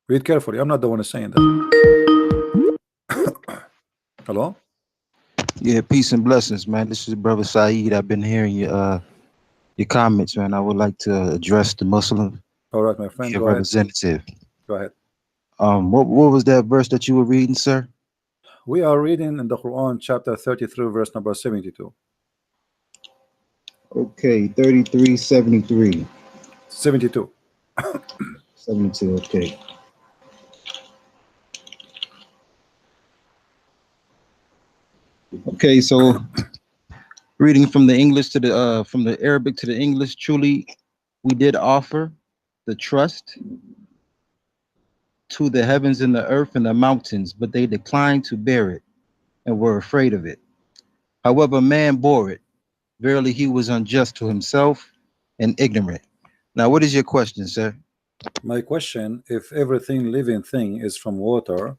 Read carefully. I'm not the one who's saying that. Hello? Yeah, peace and blessings, man. This is Brother Saeed. I've been hearing your comments, man. I would like to address the Muslim, All right, my be friend. a Go ahead. representative. Go ahead. What was that verse that you were reading, sir? We are reading in the Quran, chapter 33, verse number 72. Okay, 33:73. 72. 72, okay. Okay, so reading from the English to the from the Arabic to the English, truly we did offer the trust to the heavens and the earth and the mountains, but they declined to bear it and were afraid of it. However, man bore it. Verily, he was unjust to himself and ignorant. Now, what is your question, sir? My question, if everything living thing is from water,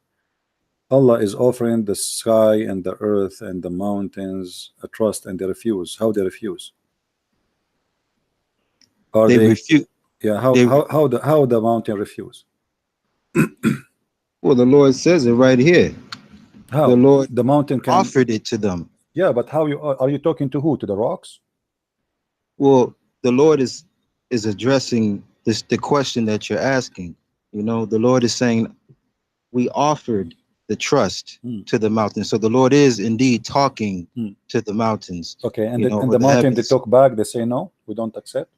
Allah is offering the sky and the earth and the mountains a trust and they refuse. How they refuse? Are They they, refute. yeah, They how the mountain refuse? Well, the Lord says it right here. The How? Lord The mountain can, offered it to them. yeah, but how are you talking to who? To the rocks? Well, the Lord is addressing this the question that you're asking. You know, the Lord is saying we offered the trust Hmm. to the mountains. So the Lord is indeed talking Hmm. to the mountains. Okay, and You know, and or the the mountain they heavens. talk back, they say no, we don't accept.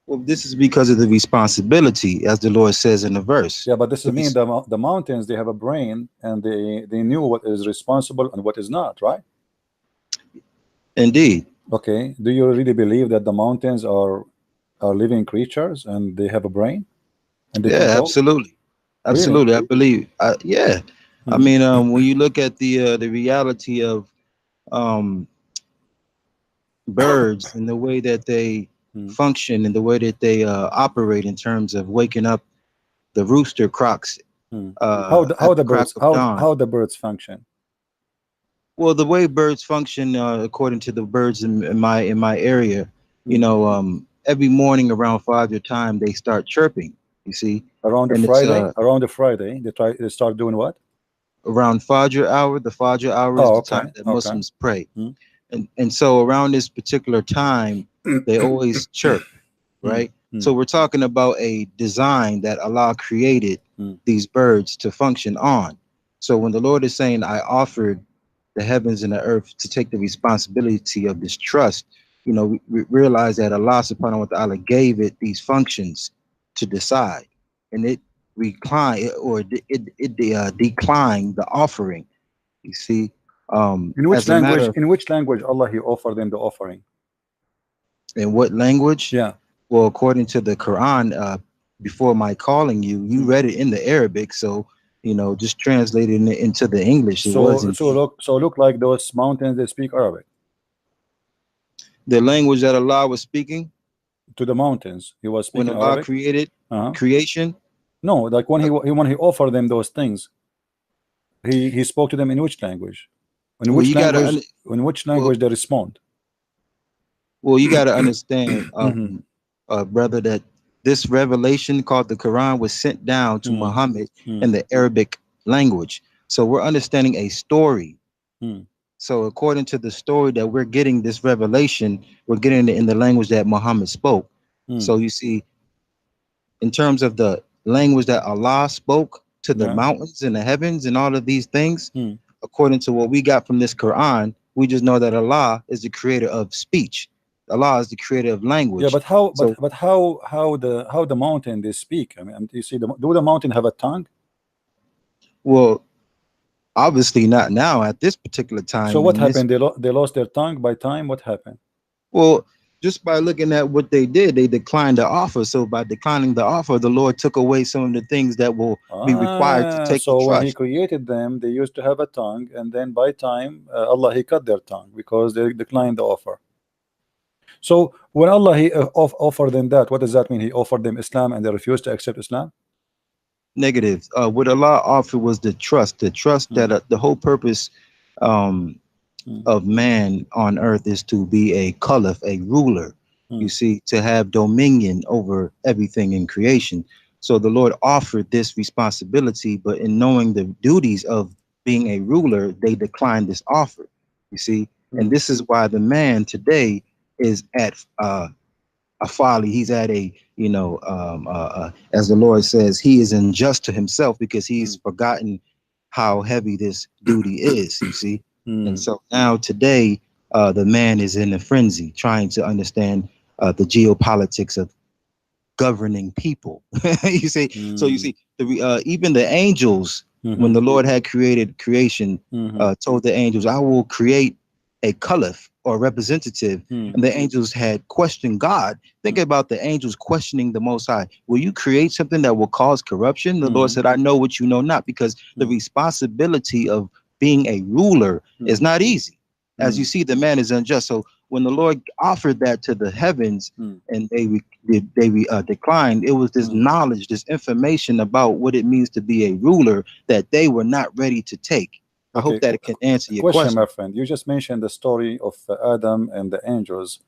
Well, this is because of the responsibility, as the Lord says in the verse. Yeah, but this The is mean the mountains they have a brain and they knew what is responsible and what is not, right? Indeed. Okay, do you really believe that the mountains are living creatures and they have a brain and they can Yeah, talk? absolutely. Really? Absolutely. I believe. Yeah. I Hmm. mean, when you look at the reality of um, birds and the way that they Hmm. function and the way that they operate in terms of waking up, the rooster croaks Hmm. How at the the crack birds of dawn. how the birds function? Well, the way birds function, according to the birds in my area, you Hmm. know, every morning around 5 time they start chirping. You see, and it's Around the Friday they start doing what? around Fajr hour. The Fajr hour is Oh, the okay, time that okay. Muslims pray, Hmm. and so around this particular time they always chirp, Hmm. right? Hmm. So we're talking about a design that Allah created Hmm. these birds to function on. So when the Lord is saying, "I offered the heavens and the earth to take the responsibility of this trust," you know, we realize that Allah Subhanahu wa Taala gave it these functions to decide, and it reclined or it declined the offering. You see, as a matter of In which language Allah he offered them the offering? in what language? Yeah. Well, according to the Quran, before my calling you, you Hmm. read it in the Arabic, so you know, just translating it into the English, it was indeed So look like those mountains they speak Arabic. the language that Allah was speaking To the mountains he was when speaking Allah Arabic. created Uh-huh. creation. No, like Uh, when he offered them those things, he spoke to them in which language? well, you gotta un- In which well, language they respond? well, you gotta understand, Hmm. brother, that this revelation called the Quran was sent down to Hmm. Muhammad Hmm. in the Arabic language. So we're understanding a story. Hmm. So according to the story that we're getting this revelation, we're getting it in the language that Muhammad spoke. Hmm. So you see, in terms of the language that Allah spoke to the Yeah. mountains and the heavens and all of these things, Hmm. according to what we got from this Quran, we just know that Allah is the creator of speech. Allah is the creator of Yeah, language. but how So, how the mountain they speak? I mean, you see, do the mountain have a tongue? well, obviously not now at this particular So time what in this. happened? They lost their tongue by time. What happened? Well, just by looking at what they did, they declined the offer. So by declining the offer, the Lord took away some of the things that will be required to take the So when he trust. created them, they used to have a tongue, and then by time, Allah he cut their tongue because they declined the offer. So when Allah he offered them that, what does that mean? He offered them Islam and they refused to accept Islam. Negative. What Allah offered was the trust Hmm. that the whole purpose um, Hmm. of man on earth is to be a caliph, a ruler. Hmm. You see, to have dominion over everything in creation. So the Lord offered this responsibility, but in knowing the duties of being a ruler, they declined this offer. You see, and this is why the man today is at a folly. He's at a, as the Lord says, he is unjust to himself because he's forgotten how heavy this duty is. You see, and so now today, the man is in a frenzy, trying to understand the geopolitics of governing people. You see, so you see, even the angels, when the Lord had created creation, told the angels, "I will create a caliph or representative," and the angels had questioned God. Think about the angels questioning the Most High. Will you create something that will cause corruption? The Lord said, "I know what you know not," because the responsibility of being a ruler is not easy. As you see, the man is unjust. So when the Lord offered that to the heavens and they declined, it was this knowledge, this information about what it means to be a ruler that they were not ready to take. I hope that it can answer your question. My friend. You just mentioned the story of Adam and the angels.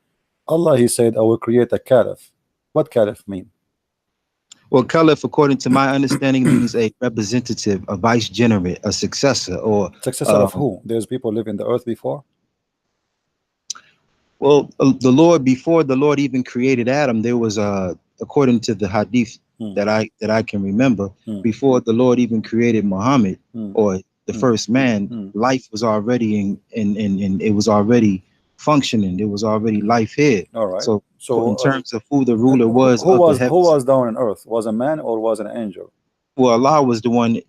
Allah, he said, "I will create a caliph." What caliph mean? Well, caliph, according to my understanding, means a representative, a vicegerent, a successor, or successor of who? There's people live in the earth before. Well, the Lord, before the Lord even created Adam, there was according to the hadith that I can remember, before the Lord even created Muhammad or the first man, life was already in it was already functioning. There was already life here. All right. So in terms of who the ruler was, who was down on earth? Was a man or was an angel? Well, Allah was the one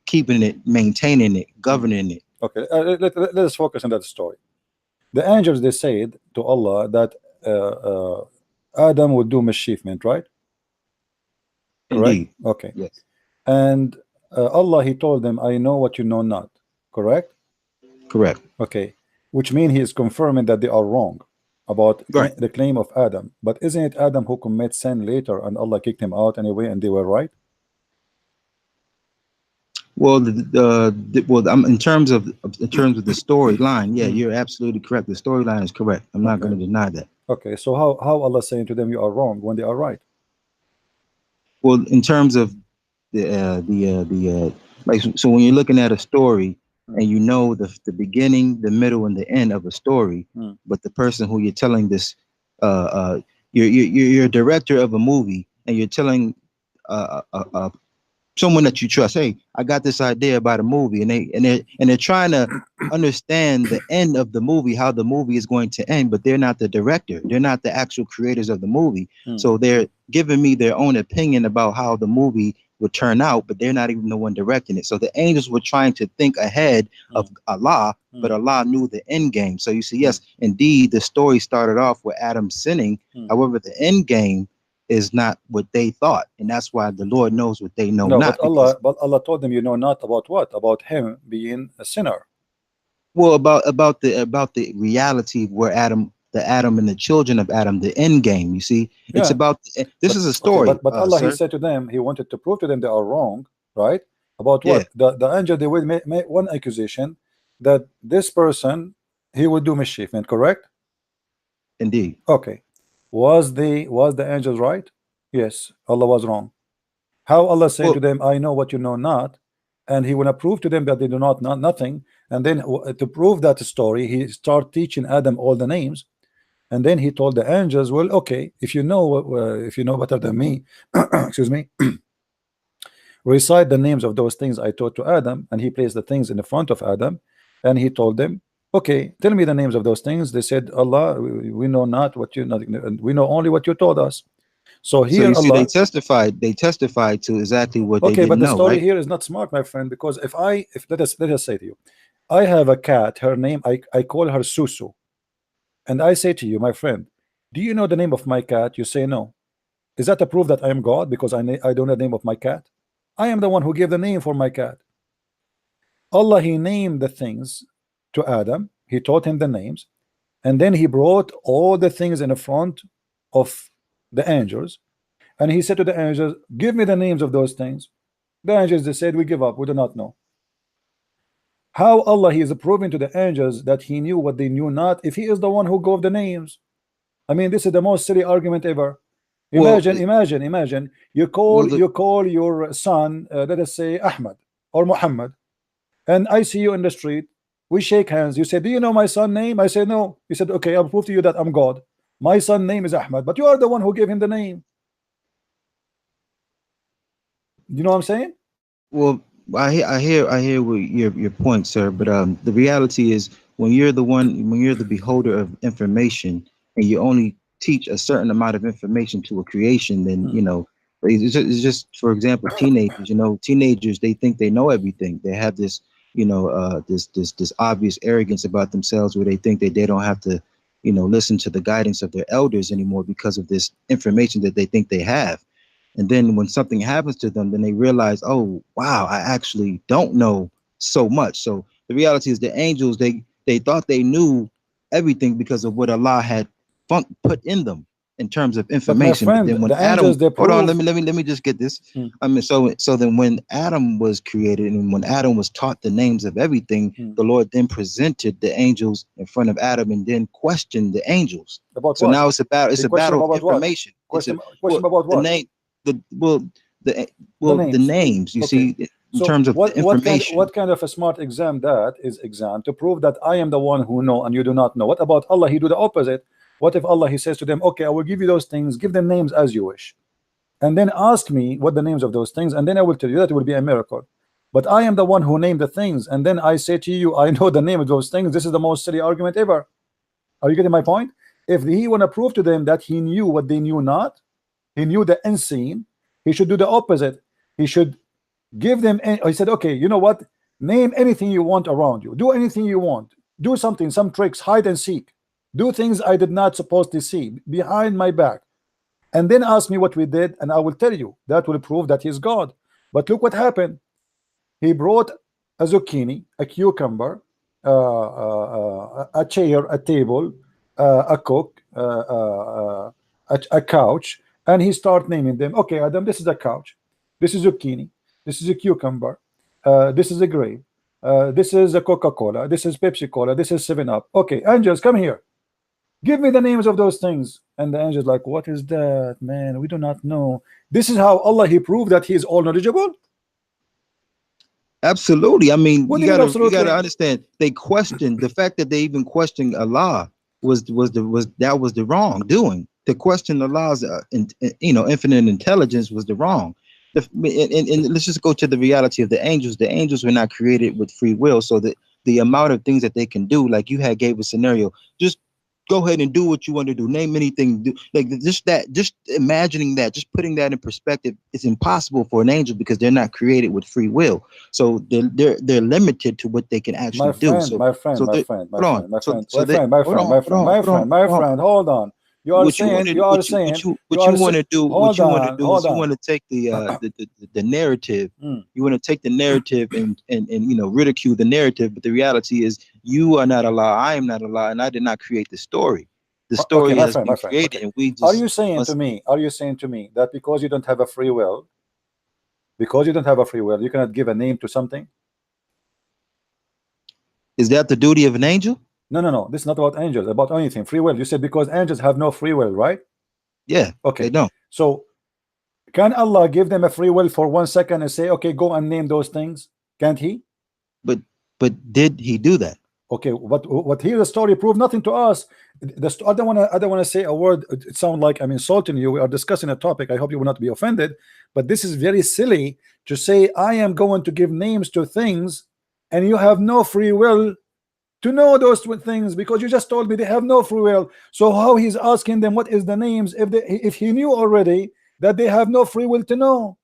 keeping it, maintaining it, governing it. Okay, let us focus on that story. The angels, they said to Allah that Adam would do mischievement, right? Indeed. Correct? Okay. Yes. And Allah, he told them, "I know what you know not." Correct? Correct. Okay. Which means he is confirming that they are wrong about the claim of Adam. But isn't it Adam who commits sin later and Allah kicked him out anyway and they were right? Well, in terms of the storyline, yeah, you're absolutely correct. The storyline is correct. I'm not going to deny that. Okay, so how Allah saying to them you are wrong when they are right? Well, in terms of like, so when you're looking at a story and you know the beginning, the middle, and the end of a story, but the person who you're telling this, you're a director of a movie and you're telling someone that you trust, "Hey, I got this idea about a movie," and they're trying to understand the end of the movie, how the movie is going to end, but they're not the director, they're not the actual creators of the movie. So they're giving me their own opinion about how the movie would turn out, but they're not even the one directing it. So the angels were trying to think ahead of Allah, but Allah knew the end game. So you see, yes, indeed, the story started off with Adam sinning. However, the end game is not what they thought, and that's why the Lord knows what they know not. But Allah told them, you know not about what? About him being a sinner. Well, about the reality where the Adam and the children of Adam, the end game. You see, it's about this is a story. But Allah, he said to them, he wanted to prove to them they are wrong, right? About what? The angel, they will make one accusation that this person, he would do mischievement, correct? Indeed. Okay. Was the angels right? Yes, Allah was wrong. How Allah said to them, "I know what you know not," and he will prove to them that they do not know nothing. And then to prove that story, he started teaching Adam all the names, and then he told the angels, "Well, okay, if you know better than me, excuse me, recite the names of those things I taught to Adam." And he placed the things in the front of Adam, and he told them, "Okay, tell me the names of those things." They said, "Allah, we know not what you know, we know only what you told us." So here, you see, Allah, they testified to exactly what they didn't know. Okay, but the story right? here is not smart, my friend, because if let us say to you, I have a cat, her name, I call her Susu, and I say to you, my friend, do you know the name of my cat? You say no. Is that a proof that I am God because I don't know the name of my cat? I am the one who gave the name for my cat. Allah, he named the things to Adam, he taught him the names, and then he brought all the things in the front of the angels, and he said to the angels, "Give me the names of those things." The angels, they said, "We give up, we do not know." How Allah, he is proving to the angels that he knew what they knew not, if he is the one who gave the names? I mean, this is the most silly argument ever. Imagine you call well, you call your son, let us say Ahmed or Muhammad, and I see you in the street. We shake hands. You say, "Do you know my son name?" I say, "No." He said, "Okay, I'll prove to you that I'm God. My son name is Ahmed, but you are the one who gave him the name." You know what I'm saying? well, I hear what your point, sir. But the reality is, when you're the beholder of information, and you only teach a certain amount of information to a creation, then it's just, for example, teenagers. Teenagers, they think they know everything. They have this, this obvious arrogance about themselves, where they think that they don't have to, listen to the guidance of their elders anymore because of this information that they think they have. And then when something happens to them, then they realize, oh, wow, I actually don't know so much. So the reality is, the angels, they thought they knew everything because of what Allah had put in them in terms of But my information. But friend, then when the Adam, angels, they hold on, prove. let me just get this. Hmm. I mean, so then when Adam was created, and when Adam was taught the names of everything, the Lord then presented the angels in front of Adam, and then questioned the angels. About So what? now it's a battle of about what? information. Question Well, about the what? name the The the names. names, you Okay. see, in So terms of the information. what kind of a smart exam that is? Exam to prove that I am the one who know and you do not know. What about Allah? He do the opposite. What if Allah, he says to them, okay, I will give you those things, give them names as you wish, and then ask me what the names of those things, and then I will tell you. That will be a miracle. But I am the one who named the things, and then I say to you, I know the name of those things. This is the most silly argument ever. Are you getting my point? If he want to prove to them that he knew what they knew not, he knew the unseen, he should do the opposite. He should give them. He said, okay, you know what? Name anything you want around you. Do anything you want. Do something, some tricks, hide and seek. Do things I did not supposed to see behind my back, and then ask me what we did, and I will tell you. That will prove that he's God. But look what happened. He brought a zucchini, a cucumber, a chair, a table, a cook, a couch, and he start naming them. Okay, Adam, this is a couch, this is zucchini, this is a cucumber, this is a grape, this is a Coca-Cola, this is Pepsi-Cola, this is 7-Up. Okay, angels, come here. Give me the names of those things. And the angels like, what is that, man? We do not know. This is how Allah, he proved that he is all knowledgeable. Absolutely. I mean, What you do you mean gotta absolutely? understand. They questioned the fact that they even questioned Allah was the wrongdoing. To question Allah's infinite intelligence was the wrong. And let's just go to the reality of the angels. The angels were not created with free will, so that the amount of things that they can do, like you had gave a scenario, just go ahead and do what you want to do. Name anything. Like just imagining that, just putting that in perspective, it's impossible for an angel because they're not created with free will. So they're limited to what they can actually My do. friend, my friend, So my they friend, my hold on. friend, my So friend, so my they friend, my hold friend, on, my friend, my friend, my hold on. friend. Hold on. You are What you want saying, to you are saying, what you want to do hold on, is hold you want on. to take the narrative. You want to take the narrative and ridicule the narrative, but the reality is you are not Allah, I am not Allah, and I did not create the story. The Okay, story my has friend, been my friend. created, Okay. and we Are just you saying to must. me, that because you don't have a free will, you cannot give a name to something? Is that the duty of an angel? No, no, no. This is not about angels, about anything. Free will. You said because angels have no free will, right? Yeah, Okay. they don't. So can Allah give them a free will for 1 second and say, okay, go and name those things? Can't he? But did he do that? Okay, what here the story proved nothing to us. I don't want to say a word. It sounds like I'm insulting you. We are discussing a topic. I hope you will not be offended. But this is very silly to say I am going to give names to things, and you have no free will to know those things because you just told me they have no free will. So how he's asking them what is the names if he knew already that they have no free will to know,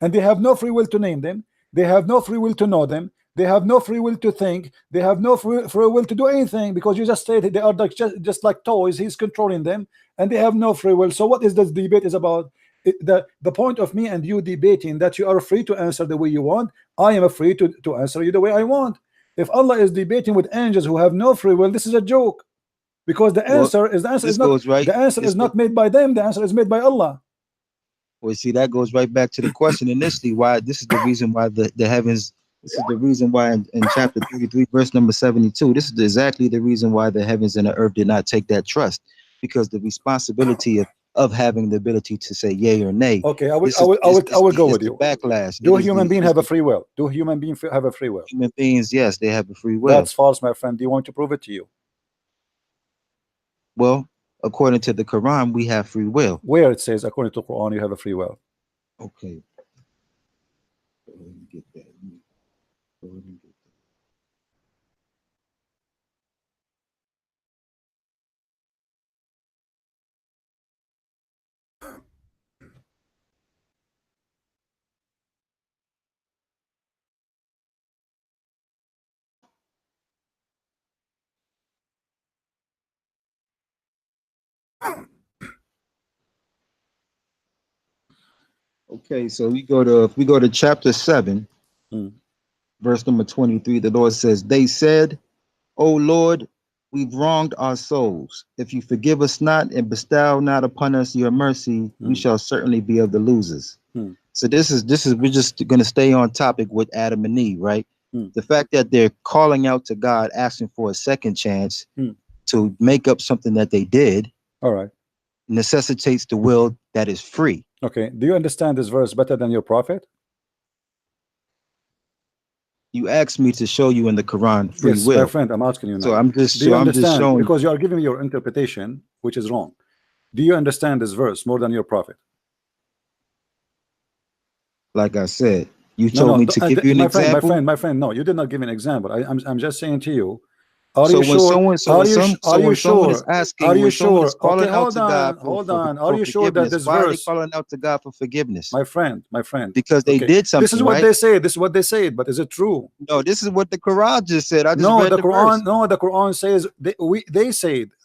and they have no free will to name them, they have no free will to know them, they have no free will to think, they have no free will to do anything because you just stated they are like just like toys, he's controlling them, and they have no free will. So what is this debate is about? The point of me and you debating that you are free to answer the way you want, I am free to answer you the way I want. If Allah is debating with angels who have no free will, this is a joke, because the Well, answer is not made by them, the answer is made by Allah. Well, see, that goes right back to the question initially. Why this is the reason why the heavens. This is the reason why in chapter 33, verse number 72. This is exactly the reason why the heavens and the earth did not take that trust, because the responsibility of having the ability to say yay or nay. Okay, I will This I is- will I will, it's- I will go it's with the you. backlash. Do It is human the- beings it's have a the free will? Do human beings have a free will? human beings? Yes, they have a free will. That's false, my friend. Do you want to prove it to you? Well, according to the Quran, we have free will. Where it says according to Quran you have a free will? Okay. Go ahead and get that. Go ahead and get that. Okay, so we go to chapter 7, verse number 23. The Lord says, "They said, O Lord, we've wronged our souls. If you forgive us not and bestow not upon us your mercy, we shall certainly be of the losers." So this is we're just going to stay on topic with Adam and Eve, right? The fact that they're calling out to God, asking for a second chance to make up something that they did, all right, necessitates the will that is free. Okay, do you understand this verse better than your prophet? You asked me to show you in the Quran free Yes, will. my friend, I'm asking you now. So I'm just do you understand? showing, because you are giving me your interpretation, which is wrong. Do you understand this verse more than your prophet? like I said, you told me to give you an example. My friend, no, you did not give an example. I'm just saying to you. Are So you when sure? someone, so Are when you some, so are when you someone sure? is asking, Are you when someone sure? is calling Okay, out hold to God on, for, hold for, on. for Are you sure that forgiveness, this why are they verse, calling out to God for forgiveness? my friend, Because they okay, did something, this is what right? they say. This is what they say. But is it true? No, this is what the Quran just said. I just No, read the the Quran. verse. No, the Quran says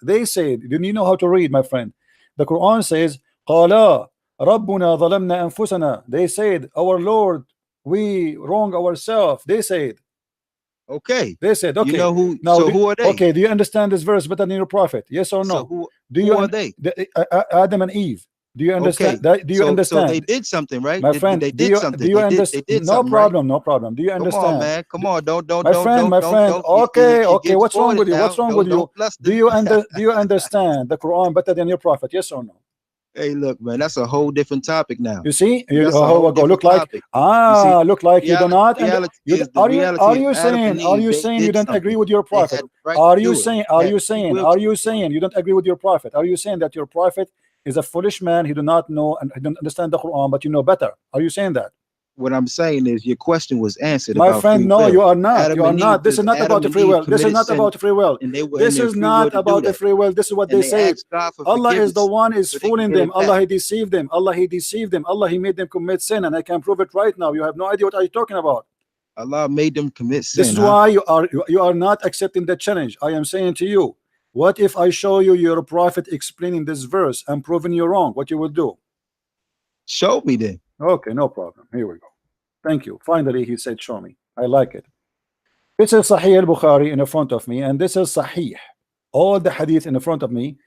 they said. Do you know how to read, my friend? The Quran says, "Qala Rabbuna zalamna anfusana." They said, "Our Lord, we wrong ourselves." They said. Okay. They said, okay. You know who? Now, so who are they? Okay, do you understand this verse better than your prophet? Yes or no? So do who you are they? Adam and Eve. Do you understand? Okay. Do you understand? So they did something, right? My friend, they do did you something. do you understand? They did No something, problem, right? no problem. Do you understand? Come on, man. Come on. Don't. My friend. You're Okay. What's wrong getting with you? now. What's wrong with you? Do you understand the Quran better than your prophet? Yes or no? Hey, look, man, that's a whole different topic now. You see, That's a whole different topic. Look like you do not. Are you saying you don't agree with your prophet? Are you saying you don't agree with your prophet? Are you saying that your prophet is a foolish man? He do not know and he don't understand the Quran, but you know better. Are you saying that? What I'm saying is your question was answered. My about friend, free no, will. you are not. Adam You are and not. Eve, This is not Adam about the and free Eve will. This is committed not sin, about free will. and they were This in their is free not will to about do the that. free will. This is what And they say. asked God for Allah is the forgiveness one is so they can fooling get them. it Allah back. he deceived them. Allah he deceived them. Allah he made them commit sin, and I can prove it right now. You have no idea what are you talking about. Allah made them commit sin. This is why you are not accepting the challenge. I am saying to you, what if I show you your prophet explaining this verse and proving you wrong? What you will do? Show me then. Okay, no problem. Here we go. Thank you. Finally, he said, show me. I like it. This is Sahih al-Bukhari in front of me, and this is Sahih. All the hadith in front of me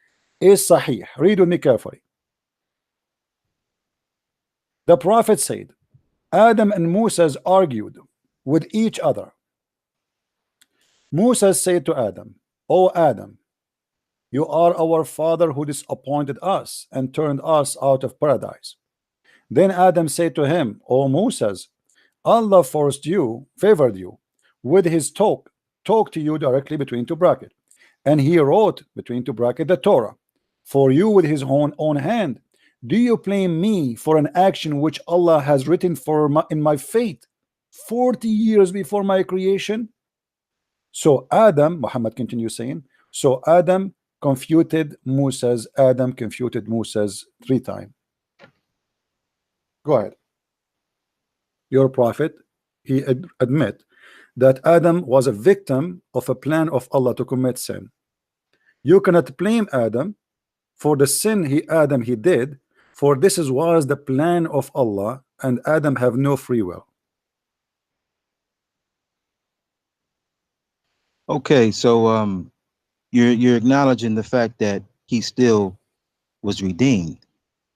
is Sahih. Read with me carefully. The Prophet said, Adam and Moses argued with each other. Moses said to Adam, O Adam, you are our father who disappointed us and turned us out of paradise. Then Adam said to him, O Moses, Allah favored you with his talk to you directly between two brackets, and he wrote between two brackets the Torah for you with his own hand. Do you blame me for an action which Allah has written in my fate 40 years before my creation? So Adam, Muhammad continues saying, so Adam confuted Moses 3 times. Go ahead. Your prophet, he admit that Adam was a victim of a plan of Allah to commit sin. You cannot blame Adam for the sin he did, for this was the plan of Allah, and Adam have no free will. Okay, so you're acknowledging the fact that he still was redeemed.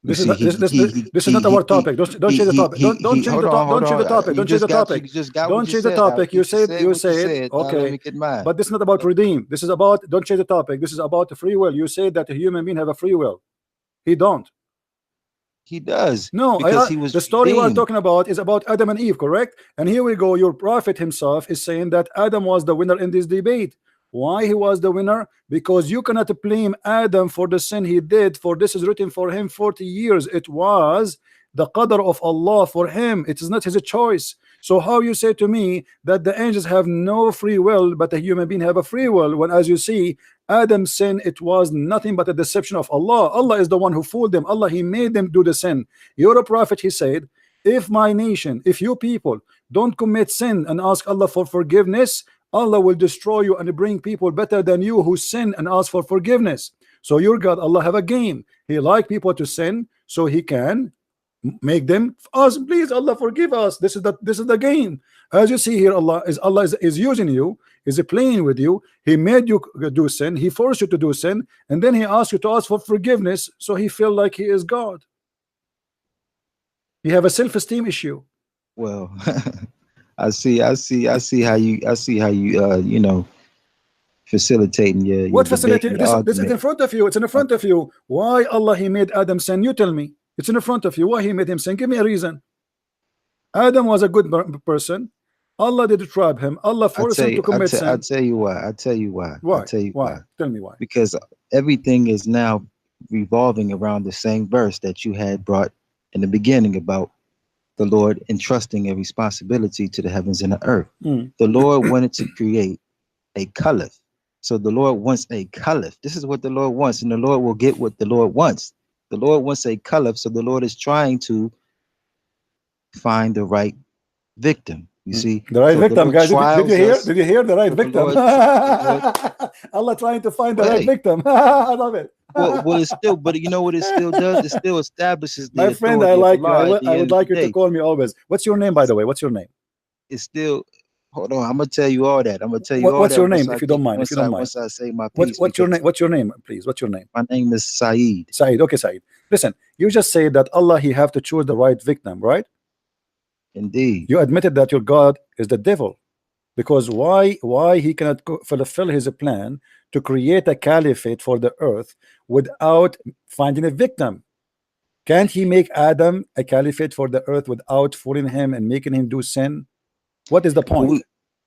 This is not our topic. Don't change the topic. Don't change the topic. Don't change the topic. Don't change the topic. Don't change the topic. You said okay. But this is not about redeem. This is about don't change the topic. This is about the free will. You say that a human being have a free will. He don't. He does. No, Because he was the story we're redeemed. talking about is about Adam and Eve, correct? And here we go. Your prophet himself is saying that Adam was the winner in this debate. Why he was the winner? Because you cannot blame Adam for the sin he did, for this is written for him 40 years. It was the qadr of Allah for him. It is not his choice. So how you say to me that the angels have no free will, but a human being have a free will, when, as you see, Adam's sin, it was nothing but a deception of Allah. Allah is the one who fooled them. Allah, he made them do the sin. You're a prophet, he said, if my nation, if you people don't commit sin and ask Allah for forgiveness, Allah will destroy you and bring people better than you who sin and ask for forgiveness. So your God, Allah, have a game. He like people to sin so he can make them ask, please Allah forgive us. This is the game. As you see here, Allah is using you, is playing with you. He made you do sin, he forced you to do sin, and then he asked you to ask for forgiveness, so he feel like he is God. You have a self-esteem issue. Well, I see how you you know, facilitating your what debate, facilitating? your This is in front of you. It's in front of you. Why Allah he made Adam sin? You tell me. It's in front of you. Why he made him sin? Give me a reason. Adam was a good person. Allah did trap him. Allah forced him to commit sin. I'll tell you why. Why? Tell me why. Because everything is now revolving around the same verse that you had brought in the beginning about the Lord entrusting a responsibility to the heavens and the earth. The Lord wanted to create a caliph. So the Lord wants a caliph. This is what the Lord wants, and the Lord will get what the Lord wants. The Lord wants a caliph, so the Lord is trying to find the right victim. You see, the right victim, guys. Did you hear? us. Did you hear the right So victim? Allah trying to find the right victim. I love it. Well, it's still, but you know what it still does? It still establishes the My friend, I authority like of you. Allah I would like you to call me always. What's your name, by the way? What's your name? It's still. Hold on, I'm gonna tell you all that. I'm gonna tell you all that. What's your name, if you don't mind? If you don't mind. Once I say my piece. What's your name? What's your name, please? What's your name? My name is Saeed. Saeed. Okay, Saeed. Listen, you just say that Allah, he have to choose the right victim, right? Indeed. You admitted that your God is the devil, because why he cannot fulfill his plan to create a caliphate for the earth without finding a victim? Can't he make Adam a caliphate for the earth without fooling him and making him do sin? What is the point?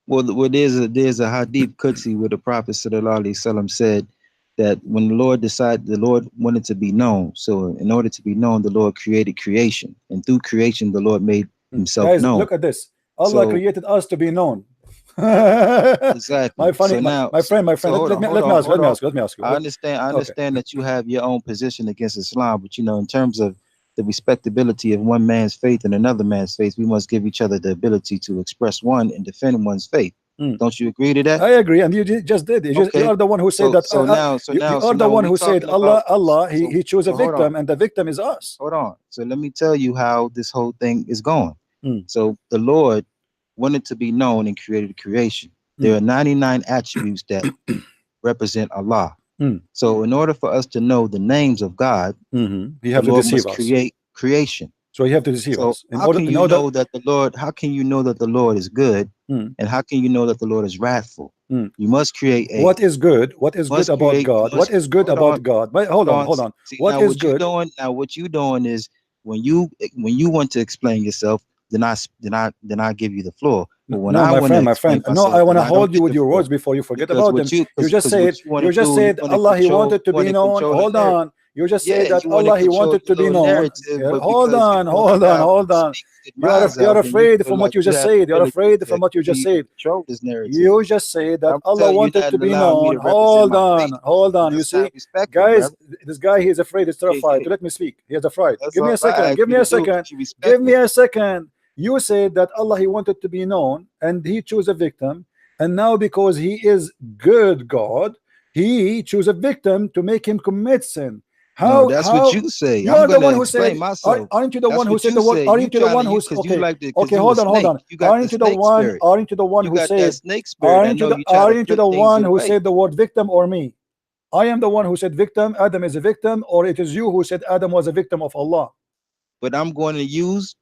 Well, there's a hadith Qudsi where the Prophet sallallahu alaihi wasallam said that when the Lord decided, the Lord wanted to be known. So in order to be known, the Lord created creation, and through creation, the Lord made himself Guys, known. look at this. Allah created us to be known. Exactly. My friend. So let me ask you. I understand that you have your own position against Islam, but you know, in terms of the respectability of one man's faith and another man's faith, we must give each other the ability to express one and defend one's faith. Don't you agree to that? I agree, and you just did. You are the one who said that. You are the one who said Allah. He chose a victim, and the victim is us. Hold on. So let me tell you how this whole thing is going. So the Lord wanted to be known and created creation. There are 99 attributes that represent Allah. So in order for us to know the names of God, you have to deceive us. Create creation. So you have to deceive us. How can you know that the Lord is good, and how can you know that the Lord is wrathful? You must create a. What is good? What is good about God? What is good about God? But hold on. See, what is good? What you doing is when you want to explain yourself, then I give you the floor. But when my friend. No, I want to hold you with your words before you forget about them. You just said Allah, he wanted to be known. Hold on. You just said that Allah, he wanted to be known. Hold on. You're afraid from what you just said. You're afraid from what you just said. You just said that Allah wanted to be known. Hold on. You see, guys, this guy, he is afraid. He's terrified. To let me speak. He is afraid. Give me a second. You said that Allah, he wanted to be known, and he chose a victim, and now because he is good God, he chose a victim to make him commit sin. How? No, that's what you say. You are the one who said. Aren't you the one who said the word? Aren't you the one who said? Okay, hold on. Aren't you the one who said? Aren't you the one who said the word victim, or me? I am the one who said victim. Adam is a victim, or it is you who said Adam was a victim of Allah? But I'm going to use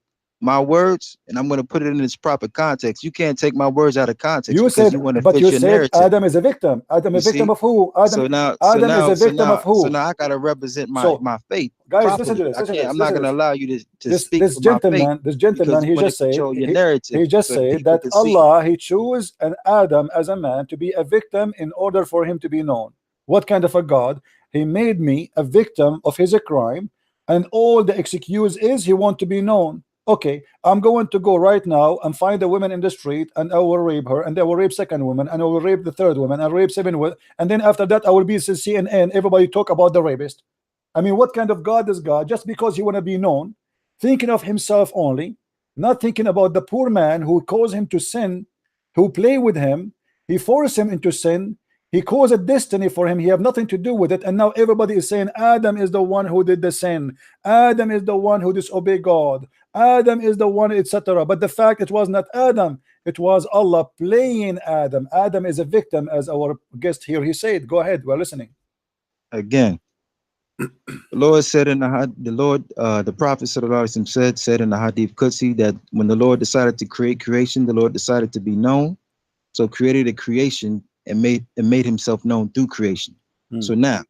my words, and I'm going to put it in its proper context. You can't take my words out of context You because said, you want to but fit you your said narrative. Adam is a victim. Adam is a victim see? of who? Adam, Adam is a victim of who? So now I got to represent my So, my faith. guys, properly. listen to this. I Listen to can't. this. I'm not Listen going to to this. allow you to This speak for my faith this gentleman, because he you want just to said control your narrative. he just so said people that can see. Allah, he chose an Adam as a man to be a victim in order for him to be known. What kind of a God? He made me a victim of his crime, and all the excuse is he want to be known. Okay, I'm going to go right now and find a woman in the street, and I will rape her, and I will rape second woman, and I will rape the third woman, and rape seven women, and then after that I will be CNN. Everybody talk about the rapist. I mean, what kind of God is God? Just because he want to be known, thinking of himself only, not thinking about the poor man who caused him to sin, who play with him, he forced him into sin, he caused a destiny for him, he have nothing to do with it, and now everybody is saying Adam is the one who did the sin, Adam is the one who disobeyed God, Adam is the one, etc. But the fact it was not Adam, it was Allah playing Adam. Adam is a victim, as our guest here he said. Go ahead, we're listening. Again, the Lord said in the Prophet said in the Hadith Qudsi that when the Lord decided to create creation, the Lord decided to be known. So created a creation and made himself known through creation. So now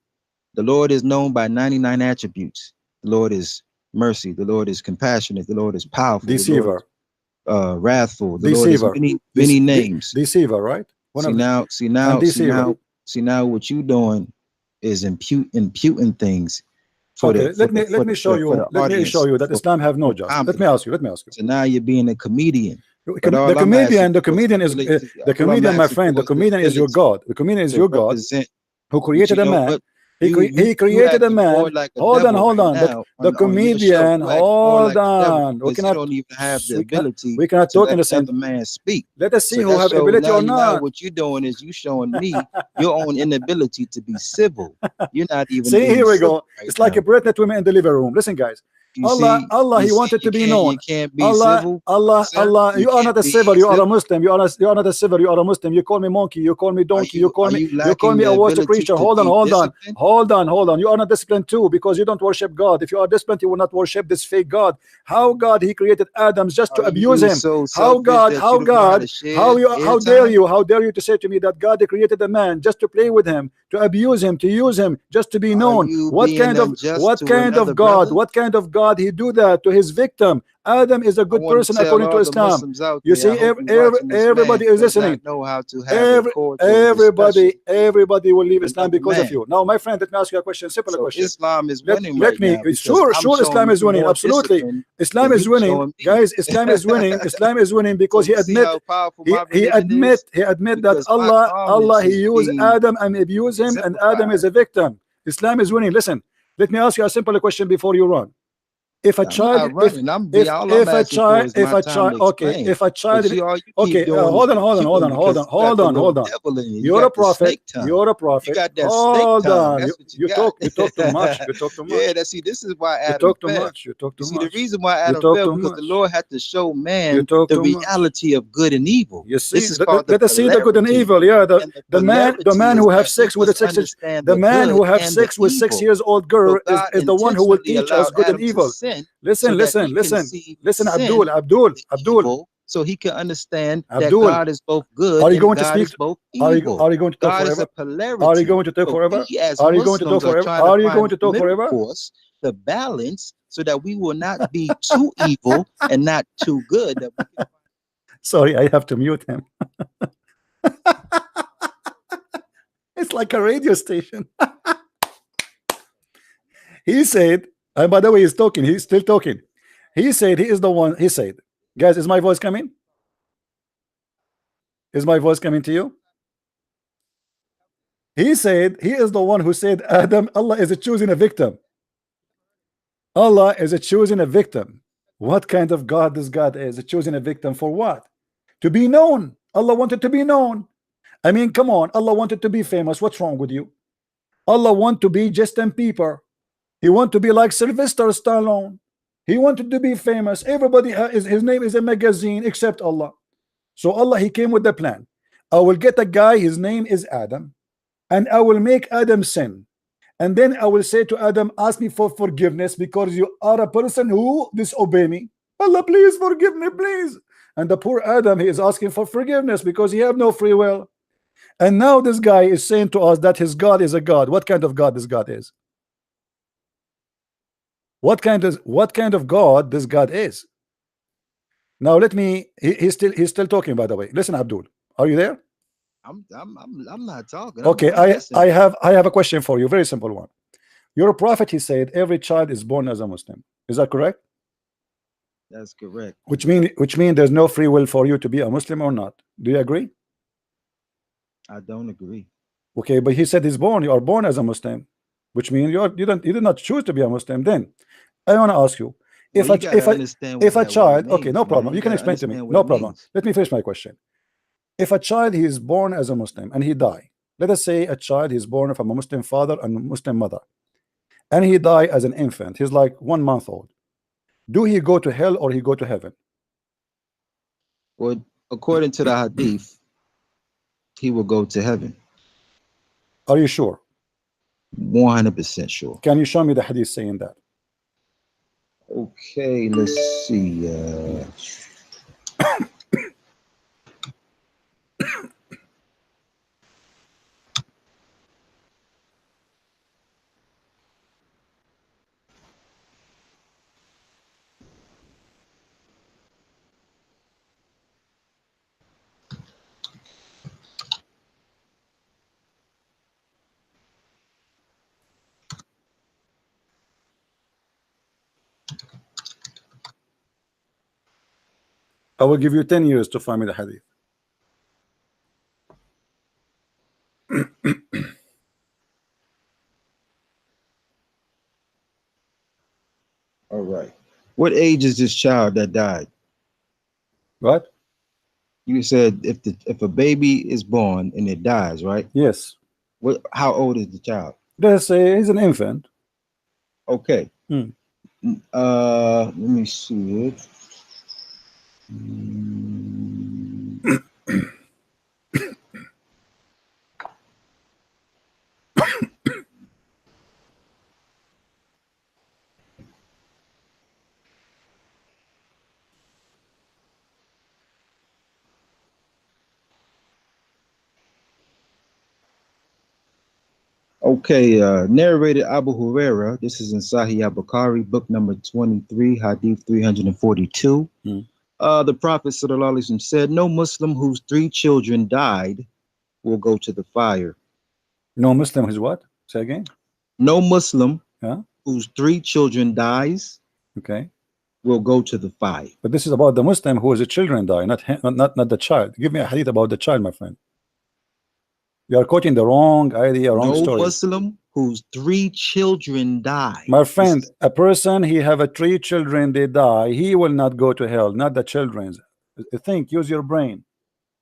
the Lord is known by 99 attributes. The Lord is mercy, the Lord is compassionate, the Lord is powerful, Deceiver, the Lord is, wrathful, the deceiver, Lord is many names. Deceiver, right? See now what you doing is imputing things. Let me show you that Islam have no judge. Let me ask you. So now you're being a comedian. The comedian is the comedian, my friend. The comedian is your God. The comedian is your God who created a man. He created a man. Hold on. The comedian. Hold on. We don't even have the ability. We cannot talk in the same. Man speak. Let us see who have ability or not. What you're doing is you showing me your own inability to be civil. You're not even. See, here we go. It's like a pregnant woman in the living room. Listen, guys. Allah, he wanted to be known. You can't be civil. Allah, you are not a civil. You are a Muslim. You are not a civil. You are a Muslim. You call me monkey. You call me donkey. You call me a worship creature. Hold on. You are not disciplined too, because you don't worship God. If you are disciplined, you will not worship this fake God. How God he created Adam just to abuse him? How dare you to say to me that God created a man just to play with him, to abuse him, to use him, just to be known? What kind of God he do that to his victim? Adam is a good person according to Islam. You see, everybody is listening. Everybody will leave Islam because of you. Now, my friend, let me ask you a question. Simple question. Islam is winning. Sure, Islam is winning. Absolutely, Islam is winning, guys. Islam is winning. Islam is winning because he admit that Allah he used Adam and abused him, and Adam is a victim. Islam is winning. Listen, let me ask you a simple question before you run. If a child, hold on. You're a prophet. Hold on. You talk too much. Yeah, this is why Adam talk too much. The reason why Adam fell because the Lord had to show man the reality of good and evil. You see, let us see the good and evil. Yeah, the man who have sex with the man who have sex with 6 years old girl is the one who will teach us good and evil. Listen, Abdul. So he can understand that God is both good. Are you going to speak? Are you going to talk forever? Are you going to talk forever? Are you going to talk forever? Are you going to talk forever? The balance so that we will not be too evil and not too good. Sorry, I have to mute him. It's like a radio station. He said, and by the way, he's talking. He's still talking. He said he is the one. He said, guys, is my voice coming? Is my voice coming to you? He said he is the one who said Adam, Allah is choosing a victim. Allah is choosing a victim. What kind of God this God is? Choosing a victim for what? To be known. Allah wanted to be known. I mean, come on. Allah wanted to be famous. What's wrong with you? Allah want to be Justin Bieber. He want to be like Sylvester Stallone. He wanted to be famous. Everybody his name is a magazine except Allah. So Allah, he came with the plan. I will get a guy, his name is Adam, and I will make Adam sin. And then I will say to Adam, ask me for forgiveness because you are a person who disobey me. Allah, please forgive me, please. And the poor Adam, he is asking for forgiveness because he have no free will. And now this guy is saying to us that his God is a God. What kind of God this God is? What kind of God this God is? Now let me. He's still talking. By the way, listen, Abdul, are you there? I'm not talking. Okay, I'm listening. I have a question for you. Very simple one. Your prophet, he said, every child is born as a Muslim. Is that correct? That's correct. Which mean there's no free will for you to be a Muslim or not. Do you agree? I don't agree. Okay, but he said he's born. You are born as a Muslim, which means you did not choose to be a Muslim. Then I want to ask you, if Well, a child, okay, no problem. Man. You can explain to me. No problem. Let me finish my question. If a child he is born as a Muslim and he die, let us say a child is born from a Muslim father and a Muslim mother, and he die as an infant, he's like 1 month old. Do he go to hell or he go to heaven? Well, according to the hadith, he will go to heaven. Are you sure? 100% sure. Can you show me the hadith saying that? Okay, let's see. I will give you 10 years to find me the hadith. All right. What age is this child that died? What? You said if a baby is born and it dies, right? Yes. How old is the child? Let's say he's an infant. Okay. Hmm. Let me see it. Okay, narrated Abu Huraira. This is in Sahih al-Bukhari, book number 23, hadith 342. The Prophet sallallahu alaihi wasallam said, "No Muslim whose 3 children died will go to the fire." No Muslim who's what? Say again. No Muslim Yeah. whose 3 children dies Okay. will go to the fire. But this is about the Muslim who is children die, not the child. Give me a hadith about the child, my friend. You are quoting the wrong idea, wrong story. No Muslim whose 3 children die. My friend, a person he have 3 children, they die, he will not go to hell, not the children's. Think, use your brain.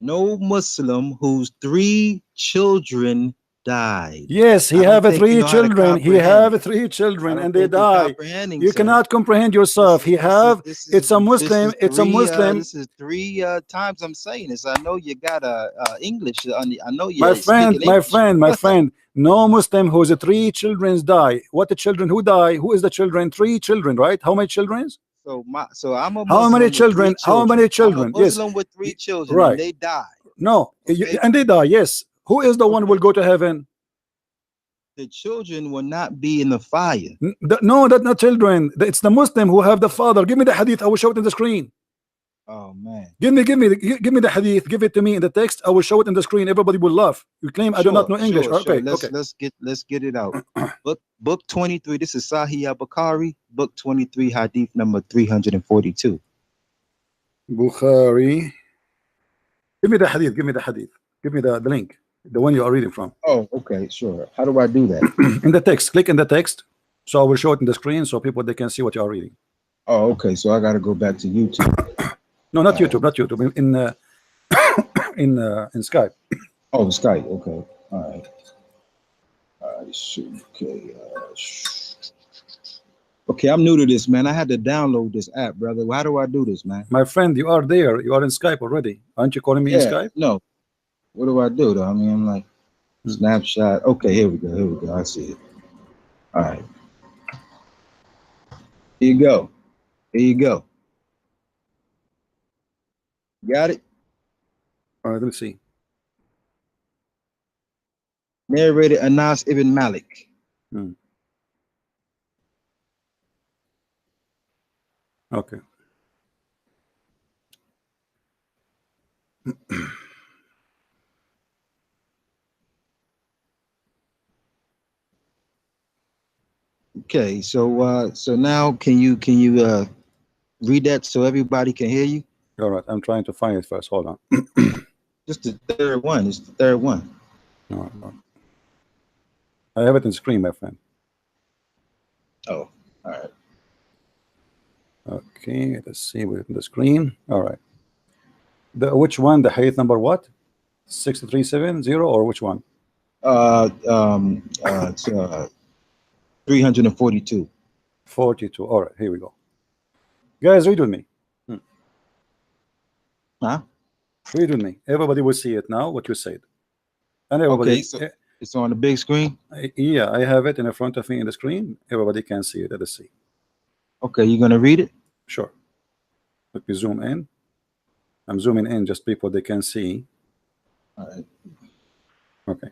No Muslim whose 3 children died. Yes, he have 3 children. He have 3 children and they die. You cannot comprehend yourself. It's a Muslim. It's a Muslim. This is 3 times I'm saying this. I know you got English. I know you. My friend. No Muslim whose 3 children die. What the children who die? Who is the children? 3 children, right? How many children? So I'm a Muslim. How many children? How many children? I'm a Muslim with 3 children. Right. And they die. No, okay. And they die. Yes. Who is the one who will go to heaven? The children will not be in the fire. No, that's not children. It's the Muslim who have the father. Give me the hadith. I will show it in the screen. Oh man. Give me the hadith. Give it to me in the text. I will show it in the screen. Everybody will laugh. You claim I do not know English. Okay. Let's get it out. book 23. This is Sahih al-Bukhari, book 23, hadith number 342. Bukhari. Give me the hadith. Give me the hadith. Give me the link, the one you are reading from. Oh, okay, sure. How do I do that? In the text. Click in the text. So I will show it in the screen so people they can see what you are reading. Oh, okay. So I got to go back to YouTube. No, not YouTube. Not YouTube. In Skype. Oh, Skype. Okay. All right. Okay. Okay, I'm new to this, man. I had to download this app, brother. How do I do this, man? My friend, you are there. You are in Skype already. Aren't you calling me in Skype? No. What do I do, though? I mean, I'm like, snapshot. Okay, here we go. Here we go. I see it. All right. Here you go. Here you go. got it? All right, let's see. Narrated Anas ibn Malik. Okay. Okay, so now can you read that so everybody can hear you? All right, I'm trying to find it first. Hold on. Just the third one. It's the third one. All right, all right. I have it in screen, my friend. Oh, all right. Okay, let's see with the screen. All right. Which one? The hadith number what? 6370 or which one? It's 342. 42. All right, here we go. Guys, read with me. Huh? Read with me. Everybody will see it now, what you said. And everybody, Okay, so it's on the big screen. Yeah, I have it in front of me in the screen. Everybody can see it. Let's see. Okay, you're gonna read it? Sure. Let me zoom in. I'm zooming in, just people they can see. All right. Okay.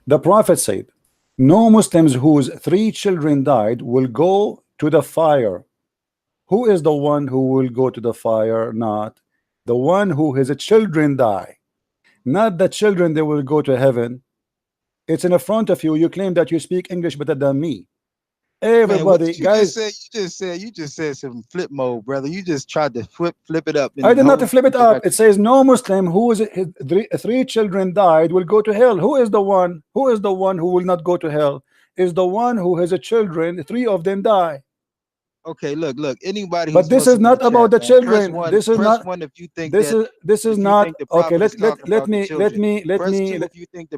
The Prophet said, no Muslims whose 3 children died will go to the fire. Who is the one who will go to the fire? Not the one who his children die. Not the children they will go to heaven. It's in front of you. You claim that you speak English better than me. Everybody, man, guys. You just said some flip mode, brother. You just tried to flip it up. I did not flip it up. It says no Muslim who is his 3 children died will go to hell. Who is the one? Who is the one who will not go to hell? Is the one who has a children. 3 of them die. Okay, look. Anybody. But this is not about the children. This is not. One if you think this is not. Okay, let me. If you think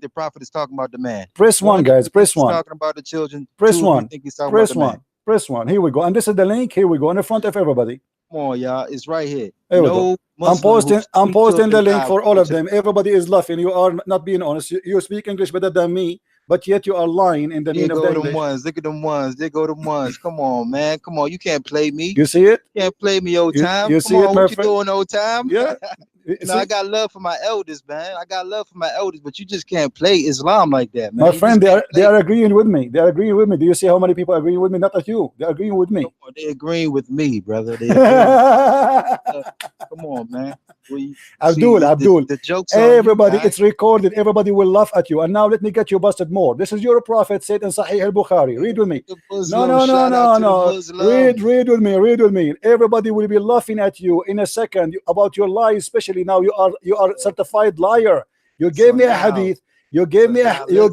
the prophet is talking about the man. Press 1, guys. Press 1. Talking about the children. Press 1. Press 1. Press 1. Here we go. And this is the link. Here we go in front of everybody. Come on, y'all. It's right here. Here we go. I'm posting the link for all of them. Everybody is laughing. You are not being honest. You speak English better than me, but yet you are lying in the name of the English. Look at them ones. They go them ones. Come on, man. Come on. You can't play me. You see it? You can't play me old time. You see it, my friend? What you doing old time? Yeah. I got love for my elders, man. I got love for my elders, but you just can't play Islam like that, man. My friend, they are agreeing with me. They are agreeing with me. Do you see how many people are agreeing with me? Not at you. They're agreeing with me. They're agreeing with me, brother. Come on, man. Abdul, the joke's everybody, it's recorded. Everybody will laugh at you. And now let me get you busted more. This is your prophet said in Sahih al-Bukhari. Read with me. No. Read with me. Read with me. Everybody will be laughing at you in a second about your lies, especially now you are certified liar. You gave me a hadith. You gave me a hadith. You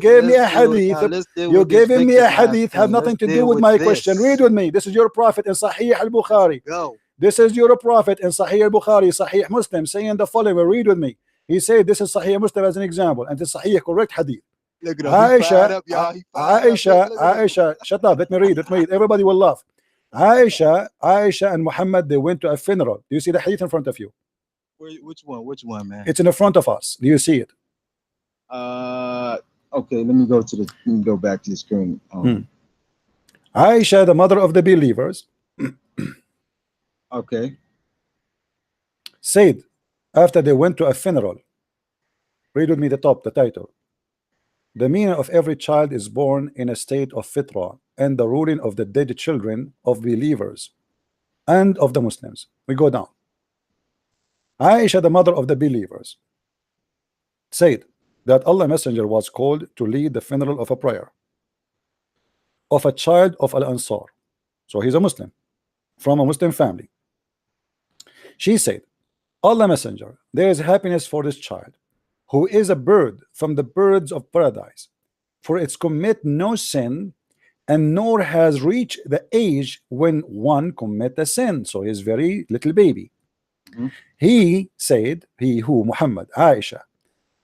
gave me a hadith. Have nothing to do with my question. Read with me. This is your prophet in Sahih al-Bukhari. Go. This is your prophet in Sahih al-Bukhari, Sahih Muslim, saying the following. Read with me. He said this is Sahih Muslim as an example, and it's Sahih correct hadith. Aisha, shut up. Let me read. Everybody will laugh. Aisha and Muhammad, they went to a funeral. Do you see the hadith in front of you? Which one, man? It's in the front of us. Do you see it? Okay, let me go back to the screen. Aisha, the mother of the believers, okay, said after they went to a funeral, read with me the title. The meaning of every child is born in a state of fitra, and the ruling of the dead children of believers and of the Muslims. We go down. Aisha, the mother of the believers, said that Allah Messenger was called to lead the funeral of a prayer of a child of Al-Ansar. So he's a Muslim from a Muslim family. She said, Allah Messenger, there is happiness for this child who is a bird from the birds of paradise, for it's commit no sin and nor has reached the age when one commit a sin. So he's very little baby. He said, he who Muhammad, Aisha,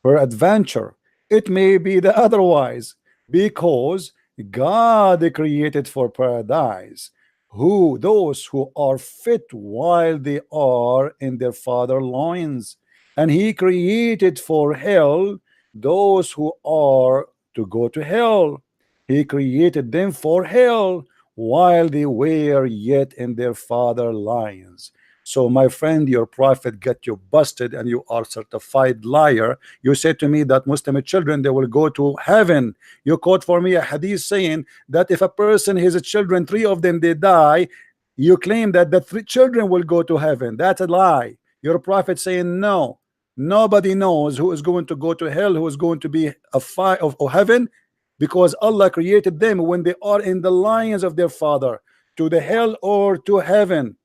her adventure, it may be the otherwise, because God created for paradise those who are fit while they are in their father loins, and he created for hell those who are to go to hell. He created them for hell while they were yet in their father loins. So my friend, your prophet got you busted and you are certified liar. You said to me that Muslim children, they will go to heaven. You quote for me a hadith saying that if a person, his children, 3 of them, they die, you claim that the 3 children will go to heaven. That's a lie. Your prophet saying no. Nobody knows who is going to go to hell, who is going to be a fire of heaven, because Allah created them when they are in the lines of their father, to the hell or to heaven.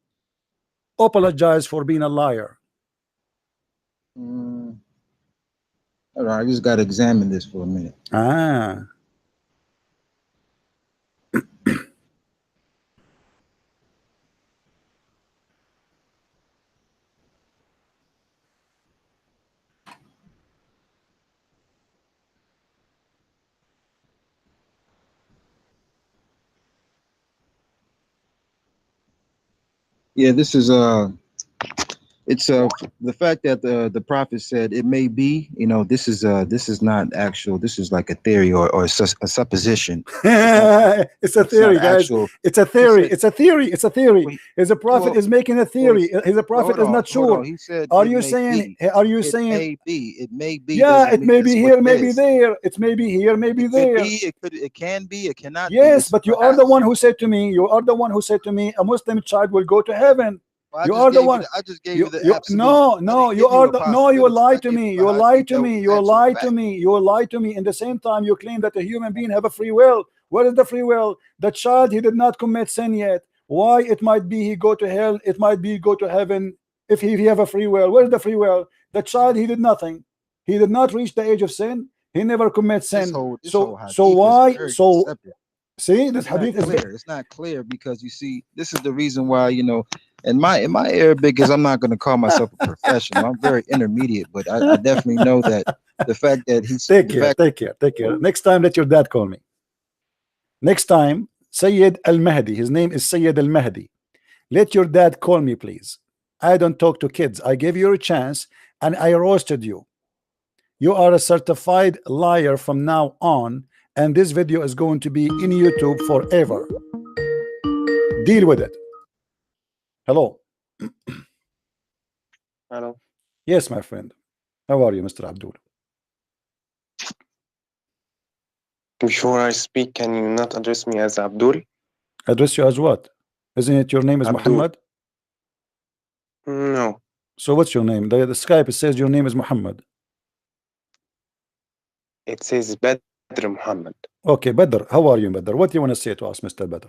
Apologize for being a liar. All right, I just got to examine this for a minute. Ah. Yeah, this is it's the fact that the prophet said it may be, you know, this is not actual, this is like a theory or a supposition. It's a theory, guys. Actual, it's a theory. It's a theory. It's a theory. Wait, His prophet well, is making a theory. His prophet is not sure. He said, Are it you may saying? be. Are you It saying? may be. It may be. Yeah, doesn't it mean may that's be what here, it maybe is. there. It may be here, maybe It there. could be. It could. It can be. It cannot be. Yes, It's but you are perhaps. the one who said to me. You are the one who said to me, a Muslim child will go to heaven. Well, You are the one. I just gave you the absolute. No, you are the no. You lie to me. You lie to me. You lie to me. You lie to me. In the same time, you claim that a human being have a free will. Where is the free will? The child, he did not commit sin yet. Why? It might be he go to hell. It might be go to heaven. If he have a free will, where is the free will? The child, he did nothing. He did not reach the age of sin. He never commits sin. So why? So see, this hadith is clear. It's not clear because you see, this is the reason why, you know, in my Arabic is, I'm not going to call myself a professional. I'm very intermediate, but I definitely know that the fact that he's take care. Next time, let your dad call me. Next time, Sayyid Al-Mahdi. His name is Sayyid Al-Mahdi. Let your dad call me, please. I don't talk to kids. I gave you a chance and I roasted you. You are a certified liar from now on, and this video is going to be in YouTube forever. Deal with it. Hello. Hello. Yes, my friend. How are you, Mr. Abdul? Before I speak, can you not address me as Abdul? Address you as what? Isn't it your name is Abdul. Muhammad? No. So what's your name? The Skype, it says your name is Muhammad. It says Badr Muhammad. Okay, Badr. How are you, Badr? What do you want to say to us, Mr. Badr?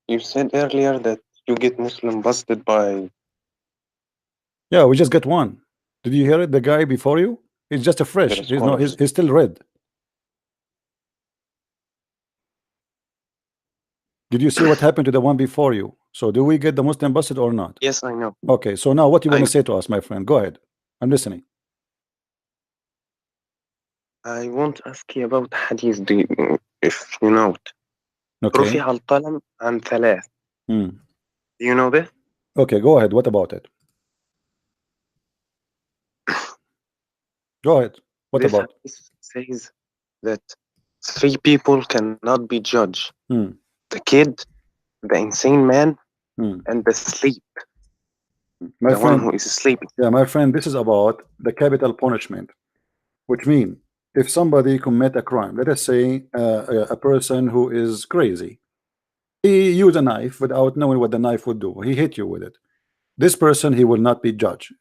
You said earlier that you get Muslim busted by... Yeah, we just got one. Did you hear it? The guy before you? He's just a fresh. He's not. He's still red. Did you see what happened to the one before you? So do we get the Muslim busted or not? Yes, I know. Okay, so now what do you want to say to us, my friend? Go ahead. I'm listening. I want to ask you about hadith, if you know it. Okay. رفع القلم عن ثلاث. Do you know this? Okay, go ahead. What about it? Go ahead. What this about? Says that 3 people cannot be judged. The kid, the insane man, and the sleep. My the friend, one who is sleeping. Yeah, my friend, this is about the capital punishment, which means if somebody commit a crime, let us say a person who is crazy, he used a knife without knowing what the knife would do. He hit you with it. This person, he will not be judged.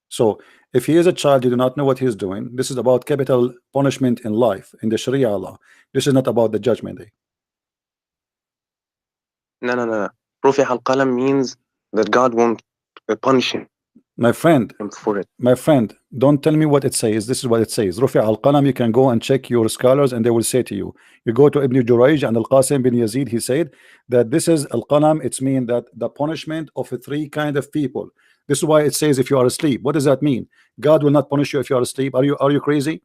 So if he is a child, you do not know what he's doing. This is about capital punishment in life, in the Sharia law. This is not about the judgment day. No. رفع القلم means that God won't punish him. My friend, for it. My friend, don't tell me what it says. This is what it says. رفع القلم, you can go and check your scholars and they will say to you. You go to Ibn Jurayj and Al-Qasim bin Yazid, he said that this is Al-Qalam, it's mean that the punishment of 3 kind of people. This is why it says if you are asleep. What does that mean? God will not punish you if you are asleep. Are you crazy?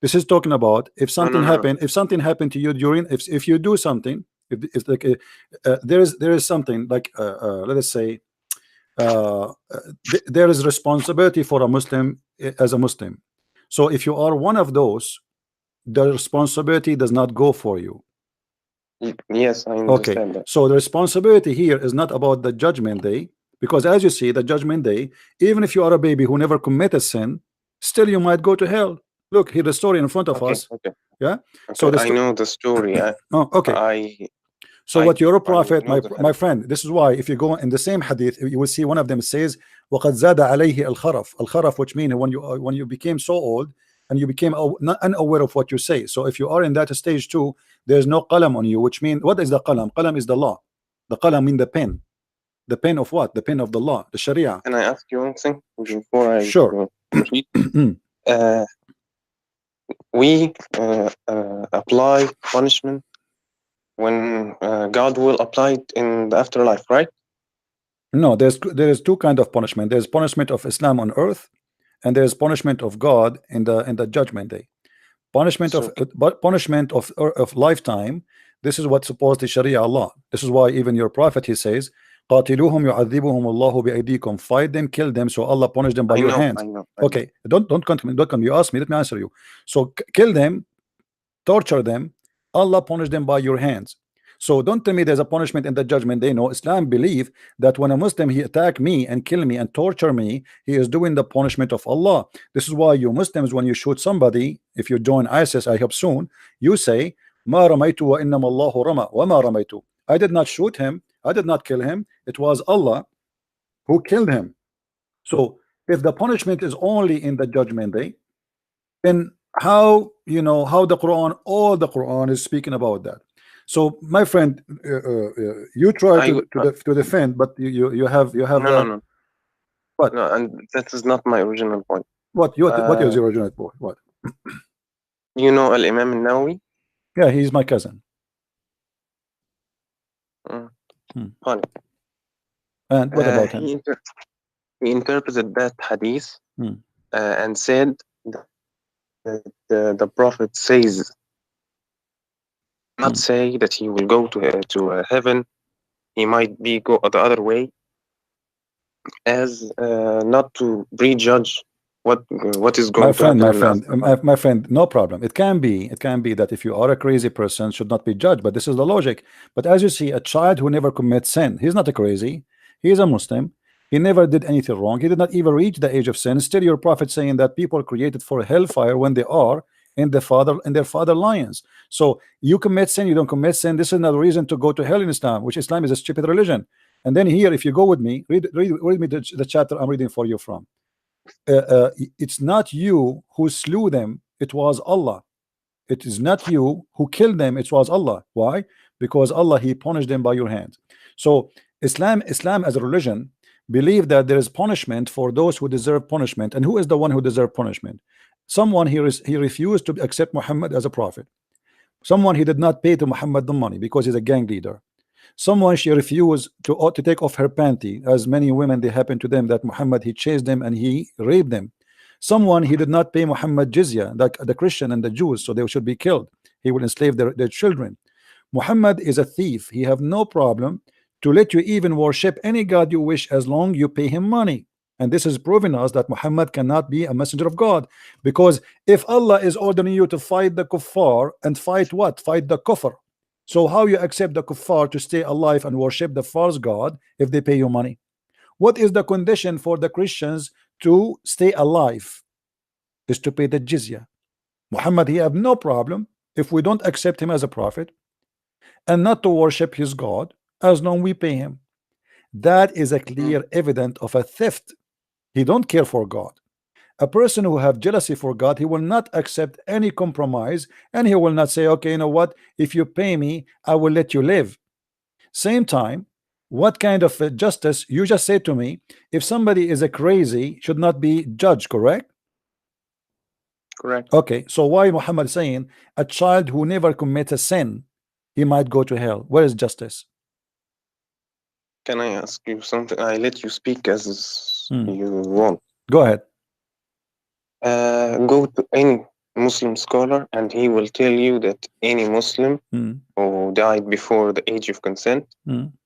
This is talking about if something happened, if something happened to you during, if you do something, if it's like there is something like let us say there is responsibility for a Muslim as a Muslim. So if you are one of those, the responsibility does not go for you. Yes, I Okay, understand that. so the responsibility here is not about the judgment day, because as you see, the judgment day, even if you are a baby who never committed sin, still you might go to hell. Look here, the story in front of Okay, us. okay, Yeah. So okay. the I know the story. oh, okay. So what your prophet, know my friend, this is why if you go in the same hadith, you will see one of them says, وَقَدْ زَادَ عَلَيْهِ الْخَرَفْ. Al-kharaf, which means when you became so old and you became not unaware of what you say. So if you are in that stage too, there's no qalam on you, which means, what is the qalam? Qalam is the law. The qalam mean the pen. The pen of what? The pen of the law, the sharia. Can I ask you one thing before I Sure. proceed? We apply punishment when God will apply it in the afterlife, right? No, there is two kind of punishment. There's punishment of Islam on earth, and there's punishment of God in the judgment day. Punishment of lifetime. This is what supposedly Sharia Allah. This is why even your prophet, he says, قاتلوهم يعذبهم الله بأيديكم. Fight them, kill them, so Allah punish them by your hands. Okay, don't come. You ask me, let me answer you. So kill them, torture them, Allah punish them by your hands. So don't tell me there's a punishment in the judgment day. No, Islam believe that when a Muslim he attack me and kill me and torture me, he is doing the punishment of Allah. This is why you Muslims, when you shoot somebody, if you join ISIS, I hope soon, you say ما رميت وإنما الله رمى وما رميت. I did not shoot him, I did not kill him, it was Allah who killed him. So if the punishment is only in the judgment day, then how the Quran, all the Quran is speaking about that. So my friend, you try to defend, but you have no. What? No, and that is not my original point. What is your original point? What? You know Al-Imam Al-Nawawi? Yeah, he's my cousin. Funny. And what about him? He interpreted that hadith and said that the Prophet says, not say that he will go to heaven. He might be go the other way, as not to prejudge what is going to happen. My friend, no problem. It can be that if you are a crazy person, should not be judged. But this is the logic. But as you see, a child who never commits sin, he's not a crazy. He is a Muslim. He never did anything wrong. He did not even reach the age of sin. Still, your prophet saying that people are created for hellfire when they are in their father lions. So you commit sin, you don't commit sin. This is not a reason to go to hell in Islam, which Islam is a stupid religion. And then here, if you go with me, read me the chapter I'm reading for you from. It's not you who slew them, it was Allah. It is not you who killed them, it was Allah. Why? Because Allah, he punished them by your hand. So Islam as a religion believe that there is punishment for those who deserve punishment. And who is the one who deserves punishment? Someone he refused to accept Muhammad as a prophet. Someone he did not pay to Muhammad the money because he's a gang leader. Someone she refused to take off her panty, as many women they happen to them that Muhammad he chased them and he raped them. Someone he did not pay Muhammad jizya, the Christian and the Jews, so they should be killed. He will enslave their children. Muhammad is a thief. He have no problem to let you even worship any god you wish as long you pay him money. And this is proving us that Muhammad cannot be a messenger of God, because if Allah is ordering you to fight the kuffar and fight what? Fight the kufr. So how you accept the kuffar to stay alive and worship the false god if they pay you money? What is the condition for the Christians to stay alive? Is to pay the jizya. Muhammad, he have no problem if we don't accept him as a prophet and not to worship his God as long we pay him. That is a clear evidence of a theft. He don't care for God. A person who have jealousy for God, he will not accept any compromise, and he will not say, okay, you know what, if you pay me, I will let you live. Same time, what kind of justice? You just said to me, if somebody is a crazy, should not be judged, correct? Correct. Okay, so why Muhammad saying a child who never commits a sin, he might go to hell? Where is justice? Can I ask you something? I let you speak as you want. Go ahead. Go to any Muslim scholar and he will tell you that any Muslim who died before the age of consent,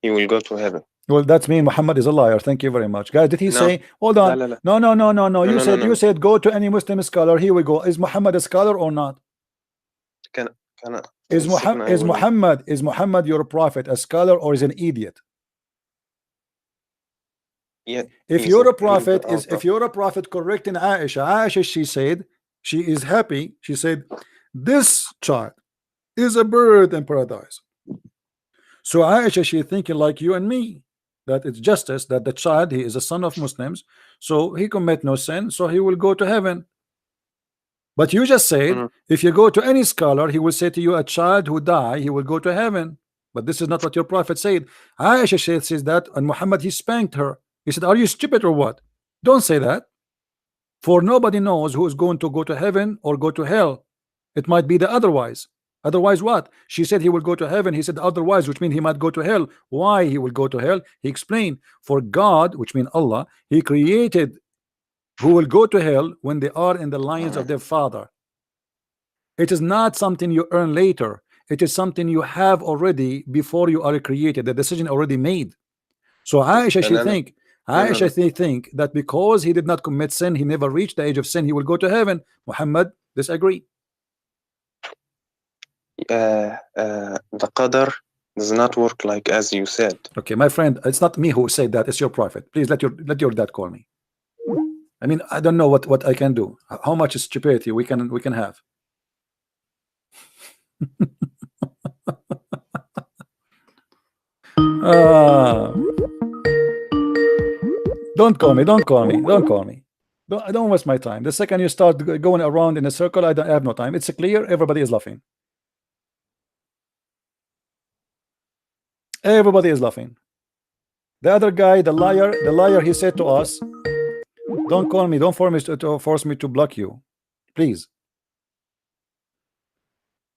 he will go to heaven. Well, that's me. Muhammad is a liar. Thank you very much, guys. Did he say? Hold on. No. You said go to any Muslim scholar. Here we go. Is Muhammad a scholar or not? Can Is Muhammad your prophet, a scholar, or is an idiot? Yeah. If you're a prophet, if you're a prophet correcting Aisha, she said she is happy. She said this child is a bird in paradise. So Aisha, she's thinking like you and me, that it's justice, that the child, he is a son of Muslims, so he commit no sin, so he will go to heaven. But you just said if you go to any scholar, he will say to you, a child who die, he will go to heaven. But this is not what your prophet said. Aisha says that, and Muhammad, he spanked her. He said, are you stupid or what? Don't say that, for nobody knows who is going to go to heaven or go to hell. It might be the otherwise. Otherwise what? She said he will go to heaven. He said otherwise, which means he might go to hell. Why he will go to hell? He explained, for God, which means Allah, he created who will go to hell when they are in the lines of their father. It is not something you earn later. It is something you have already before you are created. The decision already made. So Aisha, she think that because he did not commit sin, he never reached the age of sin, he will go to heaven. Muhammad disagree. The qadar does not work like as you said. Okay, my friend, it's not me who said that, it's your prophet. Please let your dad call me. I mean, I don't know what I can do. How much stupidity we can have. Don't call me. Don't waste my time. The second you start going around in a circle, I have no time. It's clear. Everybody is laughing. Everybody is laughing. The other guy, the liar, he said to us, don't call me, don't force me to block you, please.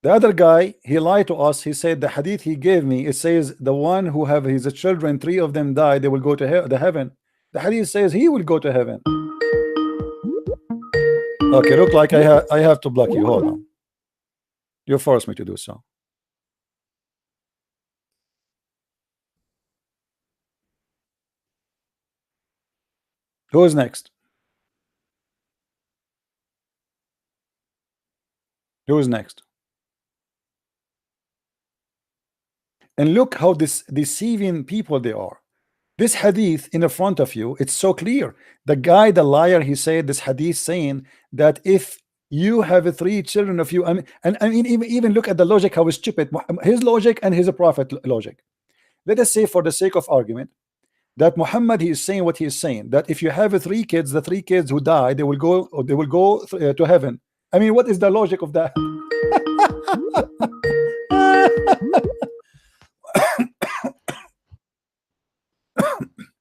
The other guy, he lied to us. He said the hadith he gave me, it says the one who have his children, 3 of them die, they will go to the heaven. The hadith says he will go to heaven. Okay, look like I have to block you. Hold on. You forced me to do so. Who is next? Who is next? And look how deceiving people they are. This hadith in the front of you, it's so clear. The guy, the liar, he said this hadith saying that if you have 3 children of you, and I mean, even look at the logic, how stupid his logic and his prophet logic. Let us say, for the sake of argument, that Muhammad, he is saying what he is saying, that if you have 3 kids, the 3 kids who die, they will go to heaven. I mean, what is the logic of that?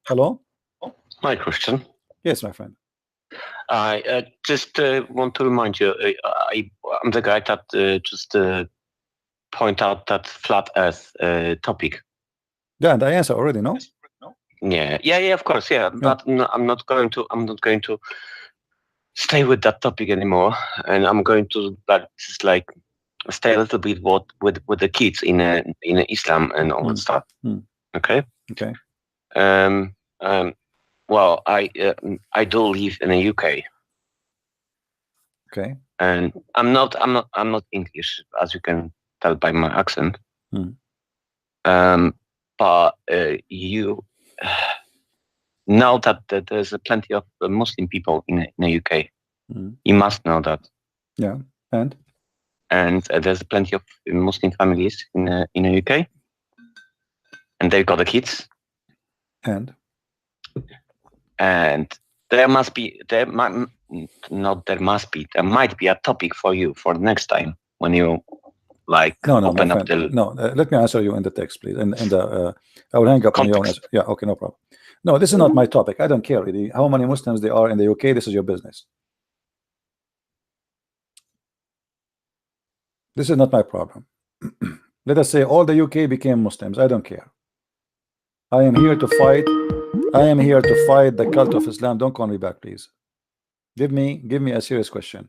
Hello? Hi, Christian. Yes, my friend. I just want to remind you, I'm the guy that just point out that flat Earth topic. Yeah, and I answer already, no? Yeah, of course, yeah. But no, I'm not going to stay with that topic anymore, and I'm going to just like stay a little bit with the kids in Islam and all that stuff. Okay. Okay. Well, I do live in the UK. Okay. And I'm not English, as you can tell by my accent. But you know that there's plenty of Muslim people in the UK. You must know that. Yeah. And there's plenty of Muslim families in the UK, and they've got the kids. And there might be a topic for you for next time when you open up the. Let me answer you in the text, please. And I will hang up on you. Yeah, okay, no problem. No, this is not my topic. I don't care really how many Muslims there are in the UK. This is your business. This is not my problem. Let us say all the UK became Muslims. I don't care. I am here to fight. I am here to fight the cult of Islam. Don't call me back, please. Give me a serious question.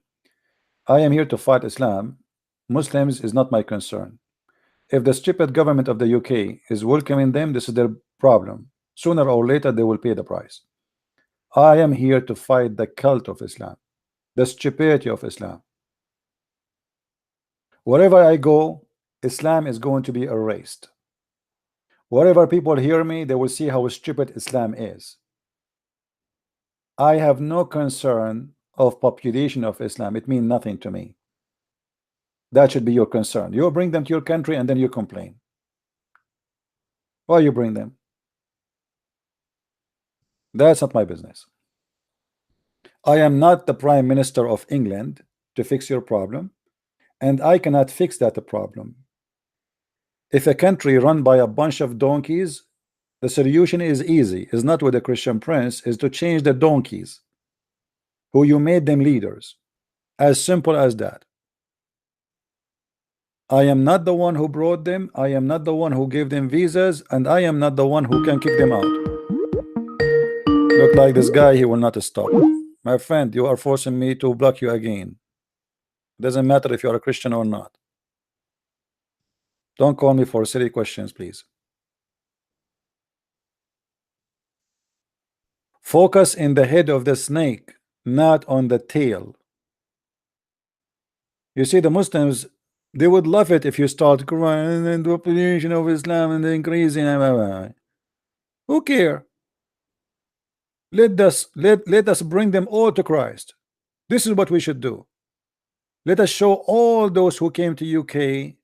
I am here to fight Islam. Muslims is not my concern. If the stupid government of the UK is welcoming them, this is their problem. Sooner or later, they will pay the price. I am here to fight the cult of Islam, the stupidity of Islam. Wherever I go, Islam is going to be erased. Wherever people hear me, they will see how stupid Islam is. I have no concern of population of Islam. It means nothing to me. That should be your concern. You bring them to your country and then you complain. Why you bring them? That's not my business. I am not the Prime Minister of England to fix your problem, and I cannot fix that problem. If a country run by a bunch of donkeys, the solution is easy. Is not with a Christian prince, is to change the donkeys who you made them leaders. As simple as that. I am not the one who brought them, I am not the one who gave them visas, and I am not the one who can kick them out. Look like this guy, he will not stop. My friend, you are forcing me to block you again. Doesn't matter if you are a Christian or not. Don't call me for silly questions, please. Focus in the head of the snake, not on the tail. You see, the Muslims, they would love it if you start crying and the population of Islam and the increasing. Who care? Let us bring them all to Christ. This is what we should do. Let us show all those who came to UK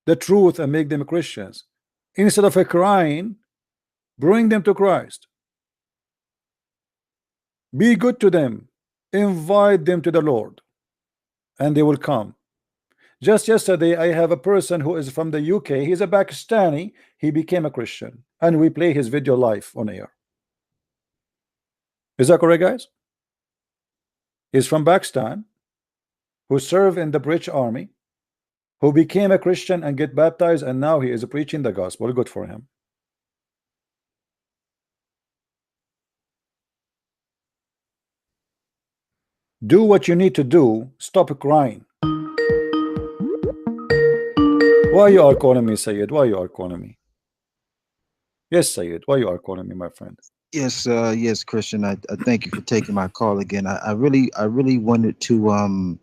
the truth and make them Christians. Instead of crying, bring them to Christ. Be good to them. Invite them to the Lord, and they will come. Just yesterday, I have a person who is from the UK. He's a Pakistani. He became a Christian, and we play his video live on air. Is that correct, guys? He's from Pakistan, who served in the British Army, who became a Christian and get baptized, and now he is preaching the gospel. Good for him. Do what you need to do. Stop crying. Why you are calling me, Sayyid? Why you are calling me? Yes, Sayyid. Why you are calling me, my friend? Yes, yes, Christian. I thank you for taking my call again. I really wanted to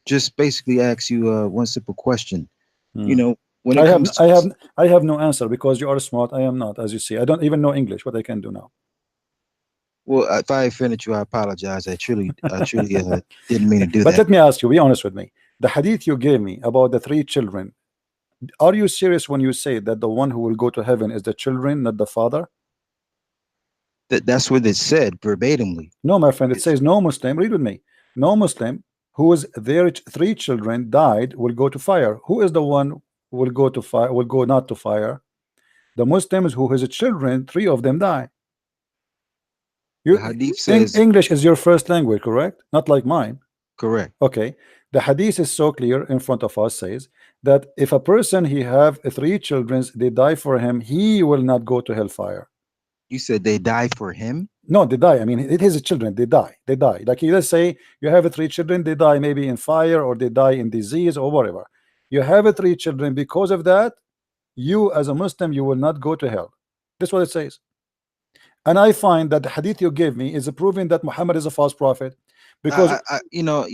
just basically ask you one simple question. You know, when it comes to I have no answer because you are smart. I am not, as you see. I don't even know English. What I can do now? Well, if I offended you, I apologize. I truly didn't mean to do that. But let me ask you, be honest with me. The hadith you gave me about the 3 children, are you serious when you say that the one who will go to heaven is the children, not the father? That's what it said verbatimly. No, my friend, it says no Muslim, read with me, no Muslim whose their 3 children died will go to fire. Who is the one who will go to fire, will go not to fire? The Muslims who his children, 3 of them die. The hadith says English is your first language, correct? Not like mine. Correct. Okay. The hadith is so clear in front of us, says that if a person he have 3 children, they die for him, he will not go to hellfire. You said they die for him? No, they die. I mean, it is children. They die. They die. Like, let's say you have 3 children, they die maybe in fire or they die in disease or whatever. You have 3 children. Because of that, you as a Muslim, you will not go to hell. That's what it says. And I find that the hadith you gave me is proving that Muhammad is a false prophet. Because you know,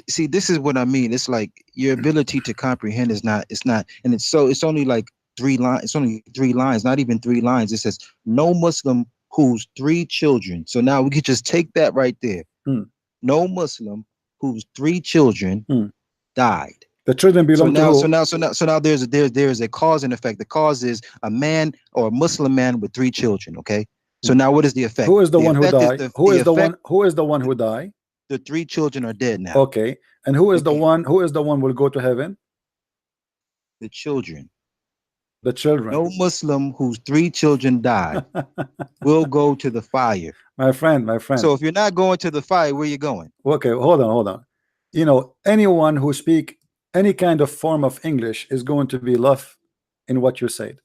see, this is what I mean. It's like your ability to comprehend is not. It's not, and it's only like 3 lines. It's only 3 lines, not even 3 lines. It says no Muslim whose 3 children. So now we could just take that right there. No Muslim whose 3 children died. The children belong to who? So now there's a cause and effect. The cause is a man or a Muslim man with 3 children. Okay. So now what is the effect? Who is the one who died? Who is the one who died? The 3 children are dead now. Okay. And who is the one will go to heaven? The children. The children. No Muslim whose 3 children died will go to the fire. My friend. So if you're not going to the fire, where are you going? Okay, hold on. You know, anyone who speak any kind of form of English is going to be loved in what you said.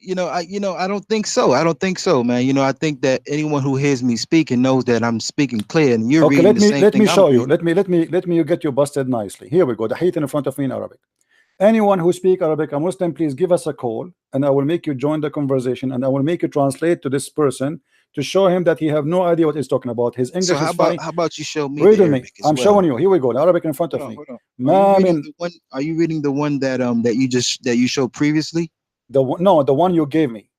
I don't think so. I don't think so, man. I think that anyone who hears me speaking knows that I'm speaking clear, and you're reading the same thing. Let me show you. Let me get you busted nicely. Here we go. The hadith in front of me in Arabic. Anyone who speak Arabic, a Muslim, please give us a call, and I will make you join the conversation, and I will make you translate to this person to show him that he have no idea what he's talking about. His English is fine. How about you show me? Read with me. I'm showing you. Here we go. The Arabic in front of me. Are you reading the one that you showed previously? No, the one you gave me.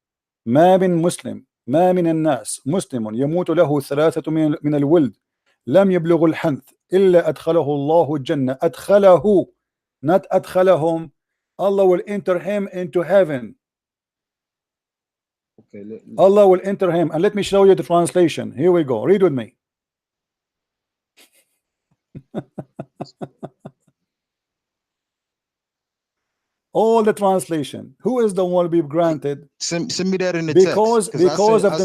ما من مسلم ما من الناس مسلم يموت له ثلاثة من الولد لم يبلغ الحنث إلا أدخله الله الجنة. أدخله, not أدخلهم. Allah will enter him into heaven. Okay. Allah will enter him. And let me show you the translation. Here we go. Read with me. All the translation. Who is the one will be granted? Send me that in the text. Because of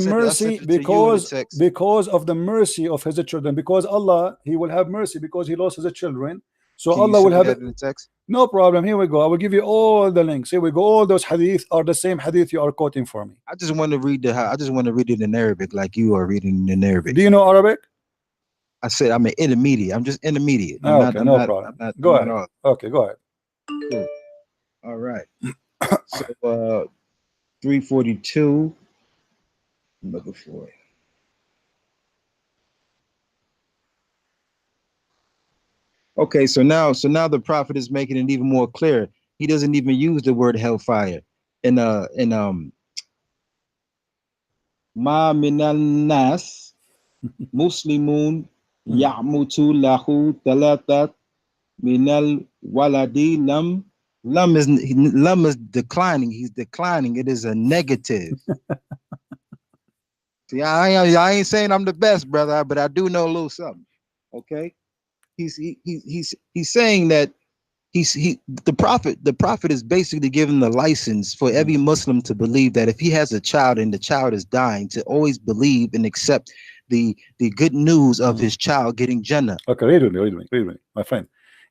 the mercy of his children. Because Allah, He will have mercy because he lost his children. So Allah will have it in the text. No problem. Here we go. I will give you all the links. Here we go. All those hadith are the same hadith you are quoting for me. I just want to read it in Arabic like you are reading in Arabic. Do you know Arabic? I said I'm an intermediate. I'm just intermediate. No problem. Go ahead. Okay, go ahead. Cool. All right. So 342. I'm looking for it. Okay, so now the prophet is making it even more clear. He doesn't even use the word hellfire. Ma minal nas muslimun ya'mutu lahu talatat minal waladi lam is declining. He's declining. It is a negative. See, I ain't saying I'm the best, brother, but I do know a little something. Okay. He's saying that the prophet is basically giving the license for every Muslim to believe that if he has a child and the child is dying, to always believe and accept the good news of his child getting Jannah. Okay, read with me, my friend.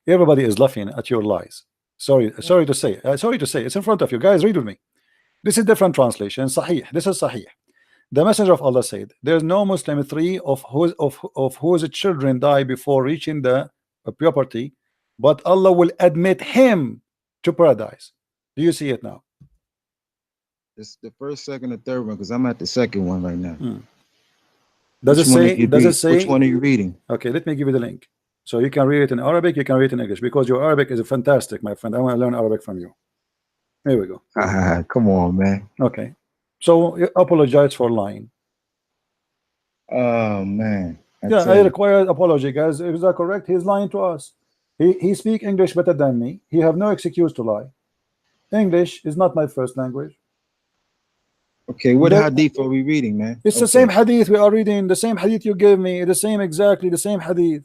Everybody is laughing at your lies. Sorry to say. It's in front of you guys. Read with me. This is different translation. Sahih. This is Sahih. The Messenger of Allah said, "There is no Muslim three of whose children die before reaching the puberty, but Allah will admit him to paradise." Do you see it now? It's the first, second, and third one because I'm at the second one right now. Does it say? Which one are you reading? Okay, let me give you the link. So you can read it in Arabic, you can read it in English, because your Arabic is fantastic, my friend. I want to learn Arabic from you. Here we go. Come on, man. Okay. So you apologize for lying. Oh man. I require apology, guys. Is that correct? He's lying to us. He speak English better than me. He have no excuse to lie. English is not my first language. Okay, what hadith are we reading, man? It's the same hadith we are reading, the same hadith you gave me, exactly the same hadith,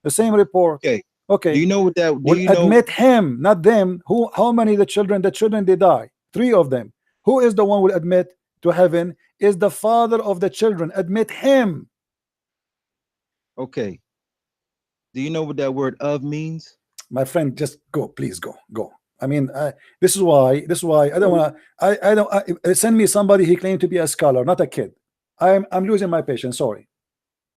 the same report. Okay. Do you know what that admit him, not them? How many the children they die? 3 of them. Who is the one will admit to heaven? Is the father of the children. Admit him. Okay. Do you know what that word of means? My friend, just go, please go. I mean, this is why I don't want to. I don't send me somebody he claimed to be a scholar, not a kid. I'm losing my patience. Sorry.